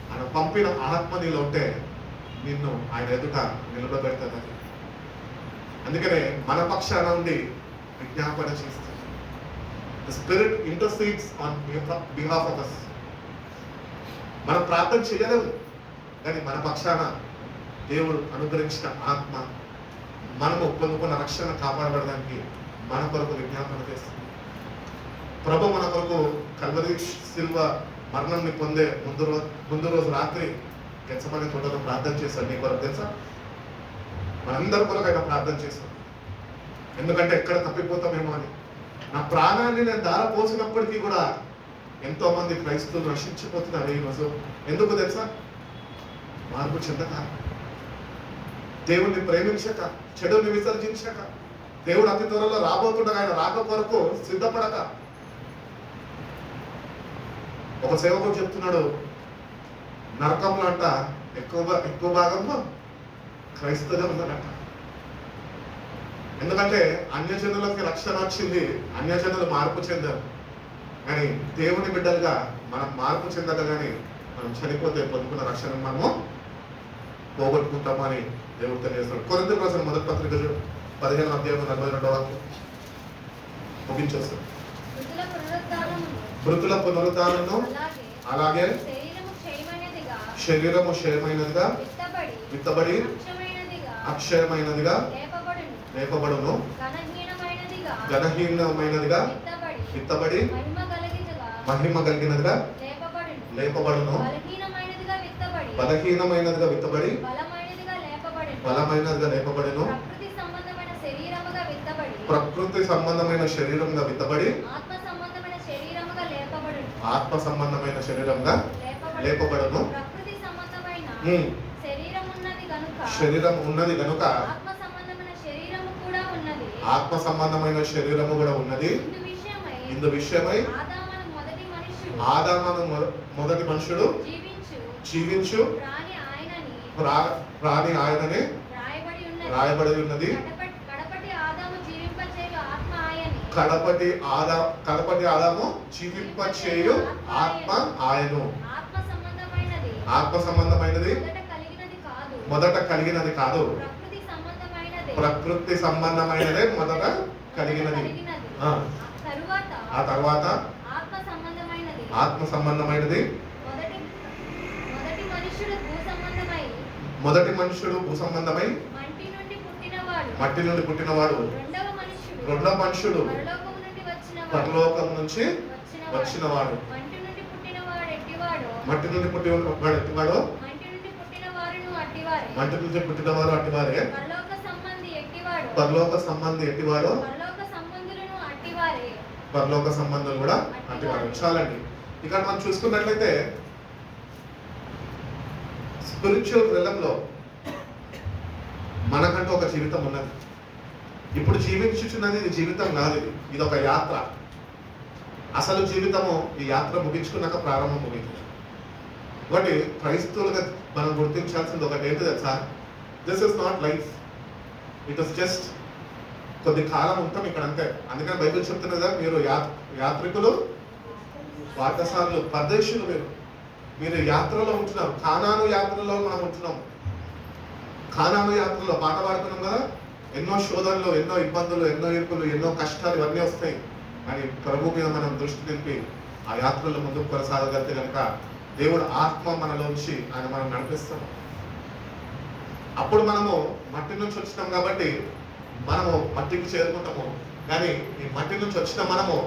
ఆయన పంపిన ఆత్మ నీలో ఉంటే నిన్ను ఆయన ఎదుట నిలబెడతాడని. అందుకనే మన పక్షాన ఉండి విజ్ఞాపన చేస్తుంది. The Spirit intercedes on behalf of us. మనం ప్రార్థన చేయలేము, కానీ మన పక్షాన దేవుడు అనుగ్రహించిన ఆత్మ మనము పొందుకున్న రక్షణ కాపాడబడడానికి మన కొరకు విజ్ఞాపన చేస్తుంది. ప్రభు మన కొరకు కల్వరి శిల్వ మరణంని పొందే ముందు రోజు రాత్రి గెత్సెమనే తోటలో ప్రార్థన చేశాడు. నీ కొరకు తెలుసా? మనందరి కొరకు ఆయన ప్రార్థన చేశాడు. ఎందుకంటే ఎక్కడ తప్పిపోతామేమో అని. నా ప్రాణాన్ని నేను ధారపోసినప్పటికీ కూడా ఎంతో మంది క్రైస్తవులు నశించిపోతున్నారు ఈరోజు. ఎందుకు తెలుసా? మార్పు చెందక, దేవుణ్ణి ప్రేమించక, చెడుని విసర్జించక, దేవుడు అతి త్వరలో రాబోతుండగా ఆయన రాక కొరకు సిద్ధపడక. ఒక సేవకుడు చెప్తున్నాడు, నరకంలో అంట ఎక్కువ భాగంలో క్రైస్తవం ఉందనట. ఎందుకంటే అన్యజనులకి రక్షణ వచ్చింది, అన్యజనులు మార్పు చెందారు. కానీ దేవుని బిడ్డలుగా మనం మార్పు చెందక కానీ మనం చనిపోతే పొందుకున్న రక్షణ మనము పోగొట్టుకుంటామని దేవుడు తెలియజేస్తాడు. కొరింథీయులకు రాసిన మొదటి పత్రిక 15వ అధ్యాయం 42వ వాక్యం ముగించేస్తాడు. మృతుల పునరుద్ధానము అలాగే శరీరము క్షయమైనదిగా విత్తబడి అక్షయమైనదిగా లేపబడును, ఘనహీనమైనదిగా విత్తబడి మహిమ కలిగినదిగా లేపబడును, బలహీనమైనదిగా విత్తబడి బలమైనదిగా లేపబడును, ప్రకృతి సంబంధమైన శరీరంగా విత్తబడి ఆత్మ సంబంధమైన శరీరంగా లేపబడును. శరీరం ఉన్నది కనుక ఆత్మ సంబంధమైన శరీరము కూడా ఉన్నది. ఇందు విషయమై ఆదాము మొదటి మనుషుడు జీవించు ప్రాణి ఆయననే రాయబడి ఉన్నది. కడపటి ఆదాము జీవింపచేయు ఆత్మ ఆయను. ఆత్మ సంబంధమైనది మొదట కలిగినది కాదు, ప్రకృతి సంబంధమైనదే మొదట కలిగినది. ఆ తర్వాత ఆత్మ సంబంధమైనది. మొదటి మనుషుడు భూ సంబంధమై మట్టి నుండి పుట్టినవాడు, రెండవ మనుషుడు పరలోకం నుంచి వచ్చినవాడు. మట్టి నుండి పుట్టినవాడు ఎట్టివాడు, మట్టి నుంచి పుట్టినవారు అట్టివారే. పరలోక సంబంధి ఎట్టివాడు, పరలోక సంబంధులు కూడా అట్టివాడు. చాలండి. ఇక్కడ మనం చూసుకున్నట్లయితే స్పిరిచువల్ రిలంలో మనకంటూ ఒక జీవితం ఉన్నది. ఇప్పుడు జీవించుచున్నది ఇది జీవితం కాదు, ఇది ఒక యాత్ర. అసలు జీవితము ఈ యాత్ర ముగించుకున్నాక ప్రారంభం ముగింది. కాబట్టి క్రైస్తవులుగా మనం గుర్తించాల్సింది ఒకటి ఏంటి తెలుసా? This is not life, it is just కొద్ది కాలం ఉంటాం ఇక్కడ అంతే. అందుకని బైబిల్ చెప్తున్నదా, మీరు యాత్రికులు వాటసార్లు పరదేశులు. మీరు యాత్రలో ఉంటున్నారు. కానాను యాత్రలో మనం ఉంటున్నాం. కానాను యాత్రలో పాట పాడుతున్నాం కదా, ఎన్నో శోధనలు, ఎన్నో ఇబ్బందులు, ఎన్నో ఇరుకులు, ఎన్నో కష్టాలు ఇవన్నీ వస్తాయి. కానీ ప్రభు మీద మనం దృష్టి నిలిపి ఆ యాత్రలో ముందుకు కొనసాగలిగితే కనుక దేవుడు ఆత్మ మనలోంచి ఆయన మనం నడిపిస్తాం. అప్పుడు మనము మట్టి నుంచి వచ్చినాం కాబట్టి మనము మట్టికి చేరుకుంటాము. కానీ ఈ మట్టి నుంచి వచ్చిన మనము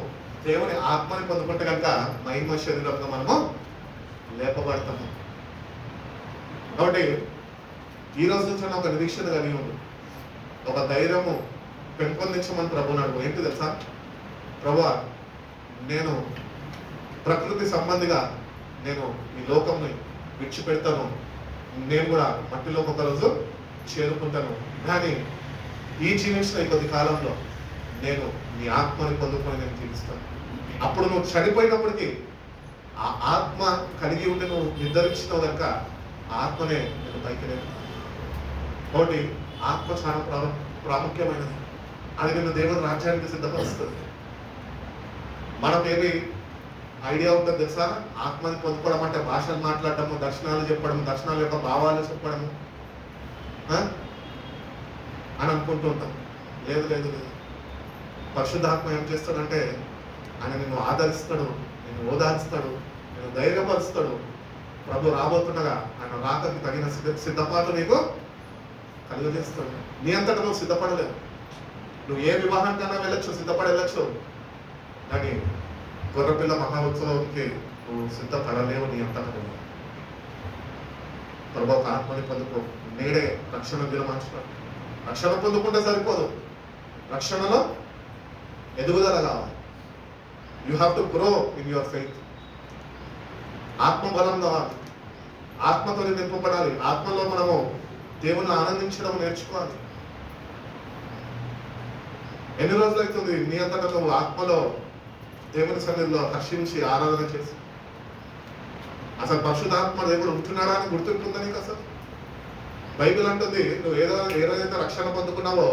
దేవుని ఆత్మని పొందుకుంటే కనుక మహిమ శరీరంలో మనము లేపబడతాము. కాబట్టి ఈ రోజు నుంచి ఒక నిరీక్షణ కలిగి ఉంది, ఒక ధైర్యము పెంపొందించమని ప్రభుని అడుగు. ఏంటి తెలుసా? ప్రభువా, నేను ప్రకృతి సంబంధిగా నేను ఈ లోకంని విడిచిపెడతాను, నేను కూడా మట్టిలోకి ఒకరోజు చేరుకుంటాను. కానీ ఈ జీవించిన ఈ కొద్ది కాలంలో నేను నీ ఆత్మని పొందుకొని నేను జీవిస్తాను. అప్పుడు నువ్వు చనిపోయినప్పటికీ ఆ ఆత్మ కలిగి ఉండి నువ్వు నిర్ధరించినావు కనుక ఆత్మనే నేను పైకి లేదు. కాబట్టి ఆత్మ చాలా ప్రాముఖ్యమైనది. అది నిన్ను దేవుని రాజ్యానికి సిద్ధపరుస్తుంది. మనకేమి ఐడియా ఉంటుంది తెలుసా? ఆత్మని పొందుకోవడం అంటే భాషలు మాట్లాడటము, దర్శనాలు చెప్పడం, దర్శనాల యొక్క భావాలు చెప్పడము అని అనుకుంటూ ఉంటాం. లేదు లేదు లేదు. పరిశుద్ధాత్మ ఏం చేస్తాడంటే ఆయన నిన్ను ఆదరిస్తాడు, నిన్ను ఓదార్స్తాడు, నిన్ను ధైర్యపరుస్తాడు. ప్రభు రాబోతుండగా ఆయన రాకకి తగిన సిద్ధపాటు నీకు కలుగజేస్తాడు. నీ అంతటా నువ్వు సిద్ధపడలేవు. నువ్వు ఏ వివాహానికైనా వెళ్ళొచ్చు, సిద్ధపడి వెళ్ళొచ్చు, కానీ గొర్రెపిల్ల మహా ఉత్సవంకి నువ్వు సిద్ధపడలేవు. నీ అంతటా నువ్వు ప్రభు ఒక ఆత్మని పొందుకో. నేడే రక్షణ విరమార్చుకో. రక్షణ పొందుకుంటే సరిపోదు, రక్షణలో ఎదుగుదల కావాలి. You have to grow in your faith. ఆత్మ బలం కావాలి, ఆత్మతో నింపబడాలి. ఆత్మలో మనము దేవుని ఆనందించడం నేర్చుకోవాలి. ఎన్ని రోజులు అవుతుంది నీ అంతటా నువ్వు ఆత్మలో దేవుని సన్నిధిలో హర్షించి ఆరాధన చేసి? అసలు పరిశుద్ధాత్మ దేవుడు ఉంటున్నాడా అని గుర్తుంటుందా నీకు? అసలు బైబిల్ అంటుంది నువ్వు ఏ రోజైతే రక్షణ పొందుకున్నావో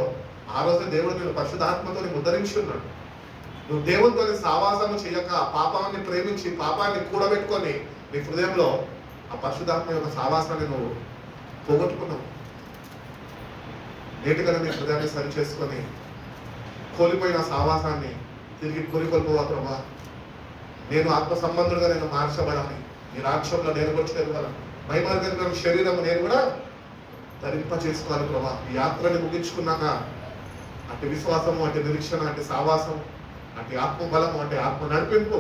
ఆ రోజే దేవుడు నేను పరిశుద్ధాత్మతో ఉద్ధరించి ఉన్నాడు. నువ్వు దేవునితో సావాసము చేయక పాపాన్ని ప్రేమించి పాపాన్ని కూడబెట్టుకొని నీ హృదయంలో ఆ పరిశుద్ధాత్మ యొక్క సావాసాన్ని నువ్వు పోగొట్టుకున్నావు. నేటికన్నా నీ హృదయాన్ని సరి చేసుకొని కోల్పోయిన సావాసాన్ని తిరిగి కొనుకొల్పోవా ప్రభా. నేను ఆత్మ సంబంధులుగా నేను మార్చబడాలి, నీ రాజ్యంలో నేను కూడా చేరగలను, మహిమగల శరీరం నేను కూడా ధరింప చేసుకోవాలి ప్రభా. ఈ యాత్రని ముగించుకున్నాక అటు విశ్వాసము, అటు నిరీక్షణ, అటు సావాసం, అటు ఆత్మ బలము, అంటే ఆత్మ నడిపింపు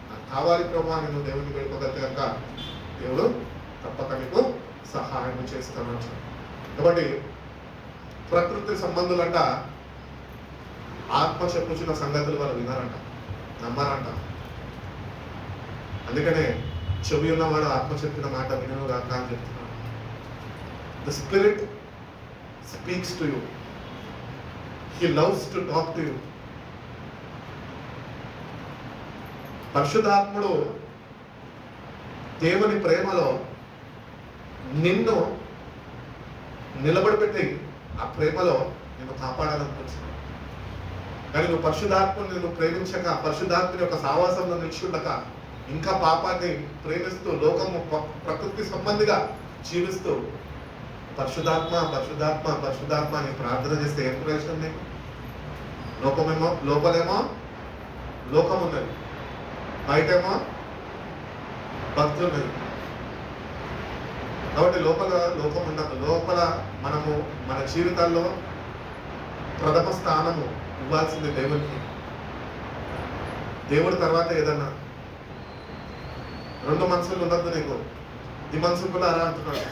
నాకు కావాలి ప్రభా. నేను దేవుని వేడుకోగలితే కనుక దేవుడు తప్పక నీకు సహాయం చేస్తాను. కాబట్టి ప్రకృతి సంబంధులంట ఆత్మ చెప్పుచున్న సంగతులు వాళ్ళు వినారంట, నమ్మారంట. అందుకనే చెవి ఉన్నవాడు ఆత్మ చెప్పిన మాట వినను కాక అని చెప్తున్నాడు. The spirit speaks to you, he loves to talk to you. పరిశుద్ధాత్ముడు దేవుని ప్రేమలో నిన్ను నిలబడిపెట్టి ఆ ప్రేమలో నిన్ను కాపాడాలనుకుంటున్నాడు. కానీ నువ్వు పరిశుద్ధాత్మని నువ్వు ప్రేమించక, పరిశుద్ధాత్మని యొక్క సావాసంలో నిలిచుండక, ఇంకా పాపాన్ని ప్రేమిస్తూ లోకము ప్రకృతి సంబంధిగా జీవిస్తూ పరిశుద్ధాత్మ పరిశుద్ధాత్మ పరిశుద్ధాత్మ అని ప్రార్థన చేస్తే ఏం ప్రయోజనం నీకు? లోపలేమో లోకం ఉన్నది, బయటేమో భక్తి ఉన్నది. కాబట్టి లోపల లోకం ఉండదు. లోపల మనము మన జీవితాల్లో ప్రథమ స్థానము ఇవ్వాల్సింది దేవునికి. దేవుడి తర్వాత ఏదన్నా. రెండు మనసులు ఉండద్దు నీకు. ఈ మనసు కూడా అలా అంటున్నాడు.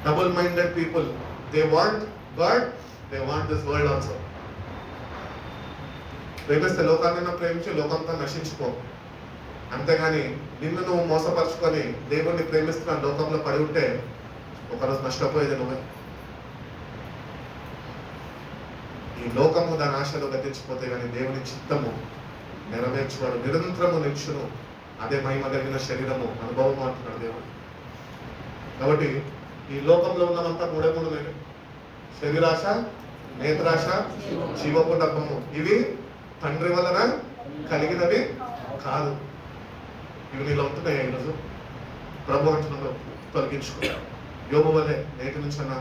Double minded people, they want God, they want this world also. ప్రేమిస్తే లోకాన్ని ప్రేమించి లోకంతో నశించుకో. అంతేగాని నిన్ను నువ్వు మోసపరుచుకొని దేవుణ్ణి ప్రేమిస్తున్న లోకంలో పడి ఉంటే ఒకరోజు నష్టపోయేది నువ్వే. ఈ లోకము దాని ఆశలో గతించిపోతే కానీ దేవుని చిత్తము నెరవేర్చువాడు నిరంతరము నిల్చును, అదే మహిమ కలిగిన శరీరము అనుభవం అంటున్నాడు దేవుడు. కాబట్టి ఈ లోకంలో ఉన్నమంతా మూడే మూడు: శరీరాశ, నేత్రాశ, జీవపు డబ్బము. ఇవి తండ్రి వలన కలిగినవి కాదు. ఇవి నీలో ఉంటున్నాయి. ఈరోజు ప్రభు అంటున్నాడు తొలగించుకో. యోబు వలె నేటి నుంచి అన్న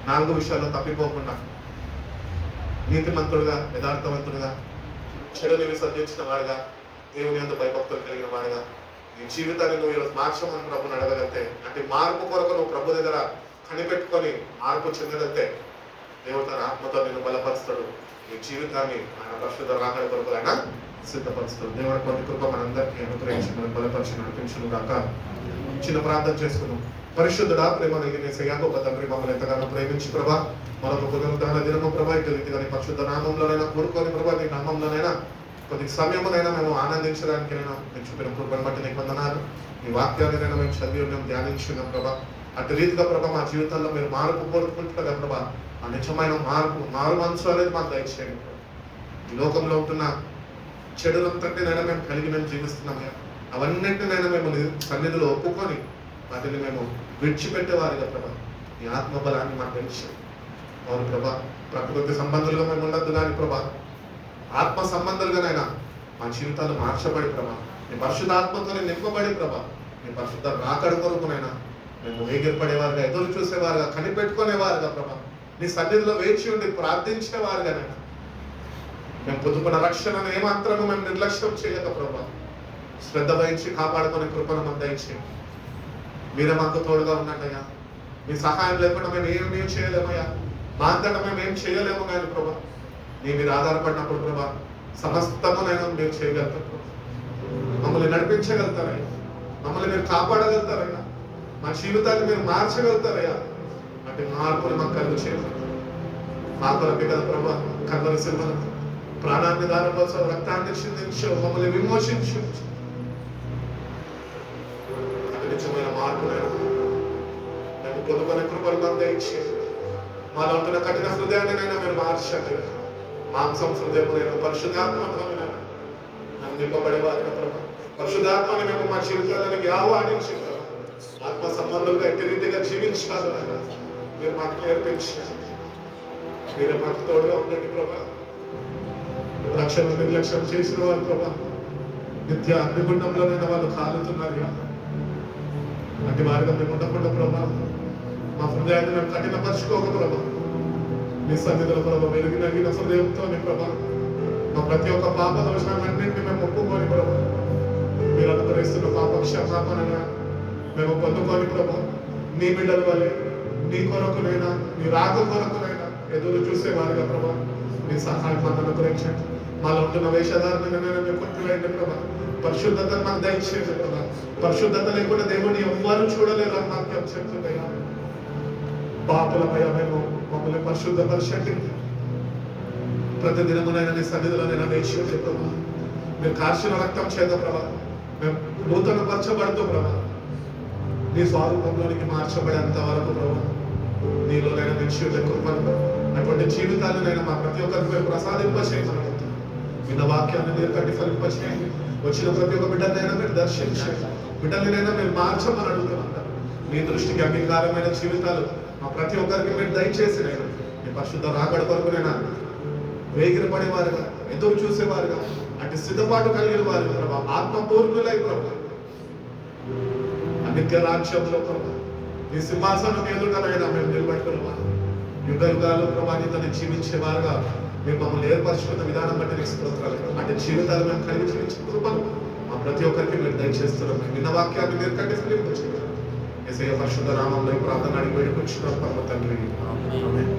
4 విషయాల్లో తప్పిపోకుండా నీతిమంతుడుగా, యథార్థవంతుడుగా, చెడుని విసర్జించిన వాడుగా, దేవుని అంత భయభక్తులు కలిగిన వాడుగా నీ జీవితాన్ని నువ్వు ఈరోజు మార్చమని ప్రభుని అడగలిగితే, అంటే మార్పు కొరకు నువ్వు ప్రభు దగ్గర కనిపెట్టుకొని మార్పు చెందగలిగితే దేవుడు తన ఆత్మతో నిన్ను బలపరుస్తాడు. నీ జీవితాన్ని ఆయన పరిశుద్ధ రాకడ కొరకు ఆయన సిద్ధపరుస్తాడు. దేవుడి కొన్ని కృప మనందరికీ అనుగ్రహించి మనం బలపరిచి నడిపించును గాక. చిన్న ప్రార్థన చేసుకున్నాం. పరిశుద్ధుడా, ప్రేమ కలిగిన యేసయ్యా, గొప్ప తండ్రి, మమ్మల్ని ఎంతగానో ప్రేమించి ప్రభా మరొక పునరుద్ధరణ దినము ప్రభా ఇటు రీతిగా నీ పరిశుద్ధ నామంలోనైనా కూడుకొని ప్రభా నీ నామంలోనైనా కొద్ది సమయమునైనా మేము ఆనందించడానికైనా నేను చూపిన కృపను బట్టి నీకు వందనాలు. నీ వాక్యాన్ని మేము చదివి ఉన్నాం, ధ్యానించున్నాం ప్రభా. అటు రీతిగా ప్రభా మా జీవితంలో మీరు మార్పు కోరుకుంటున్నారు ప్రభా. ఆ నిజమైన మారు మనసు అనేది మాకు దయచేయండి. ఈ లోకంలో ఉంటున్న చెడులంతటినైనా మేము కలిగి మేము జీవిస్తున్నామయ్యా. అవన్నింటినైనా మేము సన్నిధిలో ఒప్పుకొని వాటిని మేము విడిచిపెట్టేవారిగా ప్రభా నీ ఆత్మబలాన్ని మాకు తెలిసి అవును ప్రభా, ప్రకృతి సంబంధులుగా మేము ఉండద్దు కానీ ప్రభా, ఆత్మ సంబంధాలుగానైనా మా జీవితాలు మార్చబడి ప్రభా, నీ పరిశుద్ధాత్మతో నింపబడి ప్రభా, నీ పరిశుద్ధ రాకడ కొరకునైనా మేము వేగిరపడేవారుగా, ఎదురు చూసేవారుగా, కనిపెట్టుకునేవారుగా ప్రభా, నీ సన్నిధిలో వేచి ఉండి ప్రార్థించేవారుగానైనా మేము పొందుకున్న రక్షణను ఏమాత్రము మేము నిర్లక్ష్యం చేయక ప్రభా, శ్రద్ధ వహించి కాపాడుకునే కృపను మనం దయచేయండి. మీరే మాకు తోడుగా ఉన్నట్టయ్యా. మీ సహాయం లేకుండా మేము ఏమీ చేయలేమయ్యా. మా అంతటా మేము ఏం చేయలేము కానీ ప్రభా, నీ మీరు ఆధారపడినప్పుడు ప్రభా సమస్తమునైనా మీరు చేయగలుగుతారు ప్రభా. మమ్మల్ని నడిపించగలుగుతారయ్యా, మమ్మల్ని మీరు కాపాడగలుగుతారయ్యా, మా జీవితాన్ని మీరు మార్చగలుగుతారయ్యా. అంటే మార్పులు మాకు కలుగు చేయాలి. మా కొరకే కదా ప్రభా కల్వరి శిలువలో ప్రాణాన్ని దానపోసావు, రక్తాన్ని చిందించు, మమ్మల్ని విమోచించు. నిజమైన మార్పునైనా మేము పొందుకునే కృపలు మాకు దయచేయండి. మాలో ఉంటున్న కఠిన హృదయాన్నినైనా మీరు మార్చండి. మాంసం హృదయమునైనా పరిశుద్ధాత్మనైనా నన్ను నింపబడేవారిన ప్రభా, పరిశుద్ధాత్మని మేము మా జీవితాలను ఆహ్వానించి ఆత్మ సంబంధంగా ఎట్టి రీతిగా జీవించాలన్నా మీరు మాకు నేర్పించండి. మీరు మాకు తోడుగా ఉండండి ప్రభా. రక్షణ నిర్లక్ష్యం చేసిన వారు ప్రభా నిత్య అగ్నిగుండంలోనైనా వాళ్ళు కాలుతున్నారు. అట్టి వారిగా మేము ఉండకుండా ప్రభా, మా హృదయాన్ని మేము కఠినపరచుకోక ప్రభా, నీ సన్నిధిలో ప్రభా వెలిగిన హృదయంతో ప్రభా మా ప్రతి ఒక్క పాప దోషాలన్నింటినీ మేము ఒప్పుకొని ప్రభా, మీరు అనుగ్రహిస్తున్న పాప క్షమాపణగా మేము పొందుకొని ప్రభా, నీ బిడ్డల వలె నీ కొరకునైనా నీ రాక కొరకునైనా ఎదురు చూసేవారుగా ప్రభా నీ సహాయం మాకు అనుగ్రహించండి. మాలో ఉంటున్న వేషధారణగా మేము కొట్టువేయండి ప్రభా. పరిశుద్ధత మాకు దయచేయండి ప్రభా. పరిశుద్ధత లేకుండా దేవుని ఎవ్వరు చూడలేరు అని వాక్యం చెప్తుందయ్యా. పాపులమయ్యా మేము, మమ్మల్ని పరిశుద్ధపరచండి. ప్రతి దినమునైనా నీ సన్నిధిలోనైనా వేచి ప్రభా, మీరు కార్చిన రక్తం చేత ప్రభా మేము నూతన పరచబడుతూ ప్రభా నీ స్వరూపంలోనికి మార్చబడేంత వరకు ప్రభా నీలోనైనా నిశ్చయుల కృపను అటువంటి జీవితాలనైనా మా ప్రతి ఒక్కరికి మీరు ప్రసాదింపచేయమని విన్న వాక్యాన్ని మీరు కట్టి ఫలింపచేయండి. వచ్చిన ప్రతి ఒక్క బిడ్డనైనా మీరు దర్శించండి, బిడ్డలనైనా మీరు మార్చమని అడుగుతున్నారు. మీ దృష్టికి అంగీకారమైన జీవితాలు మా ప్రతి ఒక్కరికి మీరు దయచేసి మీ పరిశుద్ధ రాకడ కొరకునైనా వేగిరపడేవారుగా, ఎదురు చూసేవారుగా, అటు సిద్ధపాటు కలిగిన వారుగా ప్రభా, ఆత్మపూర్ణులై ప్రభా నిత్య రాజ్యంలో ప్రభా నీ సింహాసనం ఎదుటనైనా మేము నిలబెట్టుకున్నామా. యుగ యుగాలు ప్రభా నీతోనే జీవించేవారుగా మీరు మమ్మల్ని ఏర్పరచుకున్న విధానం బట్టి నీకు స్తోత్రాలు. అంటే జీవితాలు మేము కలిగి జీవించిన కృపను మా ప్రతి ఒక్కరికి మీరు దయచేస్తున్నాం. విన్న వాక్యాన్ని మీరు కట్టి ఫలింపచేయండి. యేసయ్య పరిశుద్ధ నామములో ప్రార్థన అడిగి వేడుకొచ్చున్నాం పరమ తండ్రి. ఆమేన్.